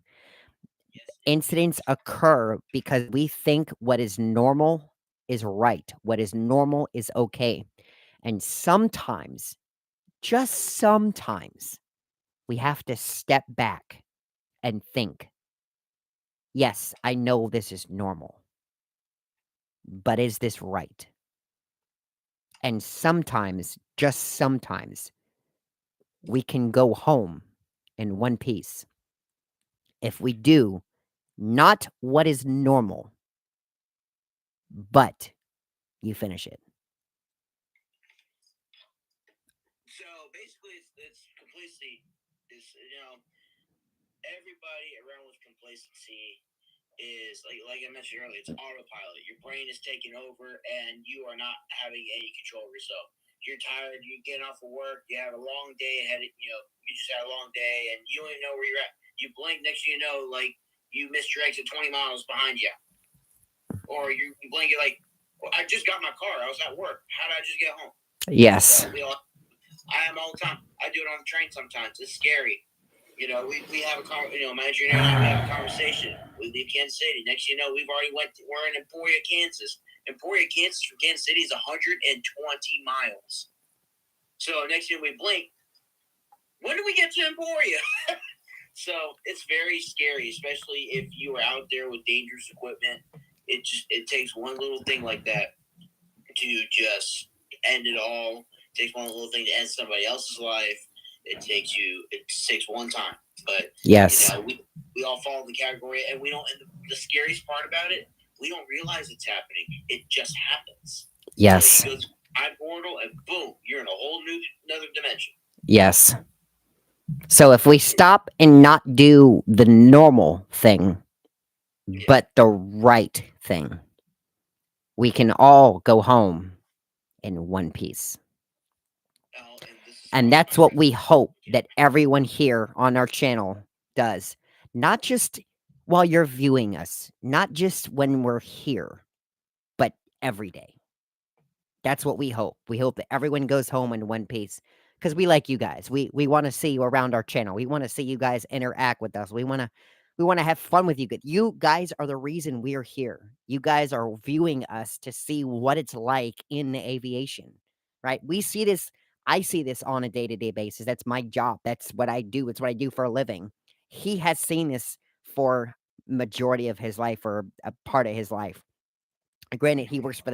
[SPEAKER 2] Yes,
[SPEAKER 1] Incidents occur because we think what is normal is right, what is normal is okay. And sometimes, just sometimes, we have to step back and think, yes, I know this is normal, but is this right? And sometimes, just sometimes, we can go home in one piece if we do not what is normal, but you finish it.
[SPEAKER 2] So basically, it's complacency. Is everybody around with complacency is like I mentioned earlier. It's autopilot. Your brain is taking over, and you are not having any control of yourself. You're tired. You're getting off of work. You have a long day ahead. You just had a long day, and you don't even know where you're at. You blink, next thing you know, like you missed your exit 20 miles behind you, or you blink, you're like, well, I just got my car. I was at work. How did I just get home?
[SPEAKER 1] Yes.
[SPEAKER 2] So I am all the time. I do it on the train sometimes. It's scary. We have my engineer and I, we have a conversation. We leave Kansas City. Next thing you know, we're in Emporia, Kansas. Emporia, Kansas from Kansas City is 120 miles. So next thing we blink, when do we get to Emporia? So it's very scary, especially if you are out there with dangerous equipment. It takes one little thing like that to just end it all. It takes one little thing to end somebody else's life. It takes one time, but
[SPEAKER 1] Yes.
[SPEAKER 2] we all fall in the category, and we don't. And the scariest part about it, we don't realize it's happening. It just happens.
[SPEAKER 1] Yes.
[SPEAKER 2] So you go time portal, and boom, you're in a whole another dimension.
[SPEAKER 1] Yes. So if we stop and not do the normal thing, but the right thing, we can all go home in one piece. And that's what we hope that everyone here on our channel does. Not just while you're viewing us, not just when we're here, but every day. That's what we hope. We hope that everyone goes home in one piece because we like you guys. We want to see you around our channel. We want to see you guys interact with us. We want to have fun with you. You guys are the reason we are here. You guys are viewing us to see what it's like in the aviation, right? We see this. I see this on a day-to-day basis. That's my job. That's what I do. It's what I do for a living. He has seen this for majority of his life or a part of his life. Granted, he works for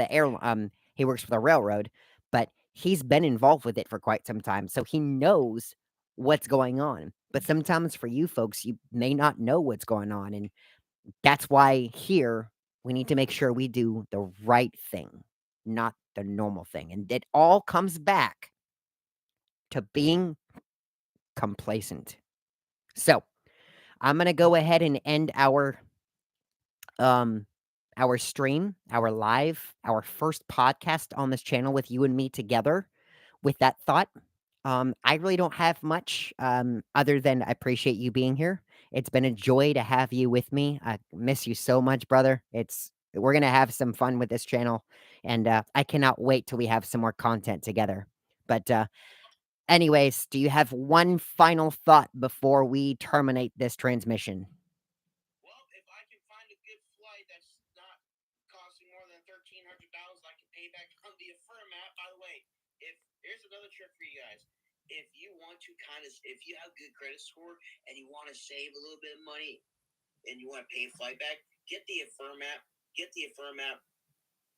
[SPEAKER 1] he works for the railroad, but he's been involved with it for quite some time, so he knows what's going on. But sometimes for you folks, you may not know what's going on, and that's why here we need to make sure we do the right thing, not the normal thing. And it all comes back to being complacent. So I'm gonna go ahead and end our stream, our live, our first podcast on this channel with you and me together with that thought. I really don't have much other than I appreciate you being here. It's been a joy to have you with me. I miss you so much, brother. We're gonna have some fun with this channel, and I cannot wait till we have some more content together. But anyways, do you have one final thought before we terminate this transmission?
[SPEAKER 2] Well, if I can find a good flight that's not costing more than $1,300, I can pay back on the Affirm app. By the way, here's another trick for you guys. If you want to if you have good credit score and you want to save a little bit of money and you want to pay a flight back, get the Affirm app. Get the Affirm app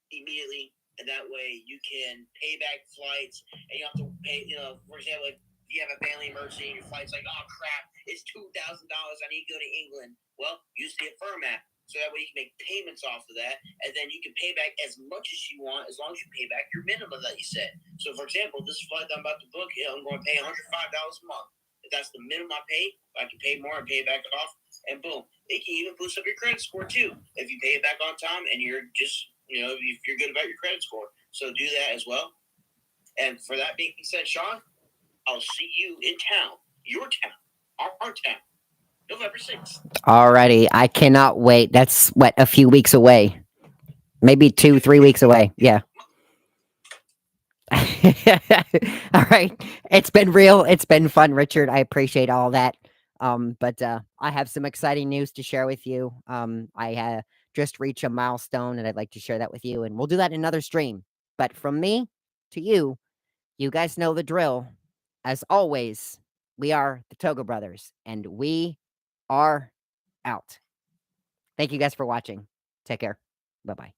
[SPEAKER 2] immediately, and that way you can pay back flights, and you don't have to pay. For example, if you have a family emergency and your flight's like, oh crap, it's $2,000. I need to go to England. Well, use the Affirm app. So that way you can make payments off of that, and then you can pay back as much as you want, as long as you pay back your minimum that you set. So, for example, this flight that I'm about to book, I'm going to pay $105 a month. If that's the minimum I pay, I can pay more and pay it back off, and boom. It can even boost up your credit score, too, if you pay it back on time and you're just, if you're good about your credit score. So do that as well. And for that being said, Sean, I'll see you in town, your town, our town. November 6th.
[SPEAKER 1] Alrighty, I cannot wait. That's what, a few weeks away. Maybe 2-3 weeks away. Yeah. All right. It's been real. It's been fun, Richard. I appreciate all that. But I have some exciting news to share with you. I just reached a milestone and I'd like to share that with you, and we'll do that in another stream. But from me to you, you guys know the drill. As always, we are the Togo Brothers, and we are out. Thank you guys for watching. Take care. Bye-bye.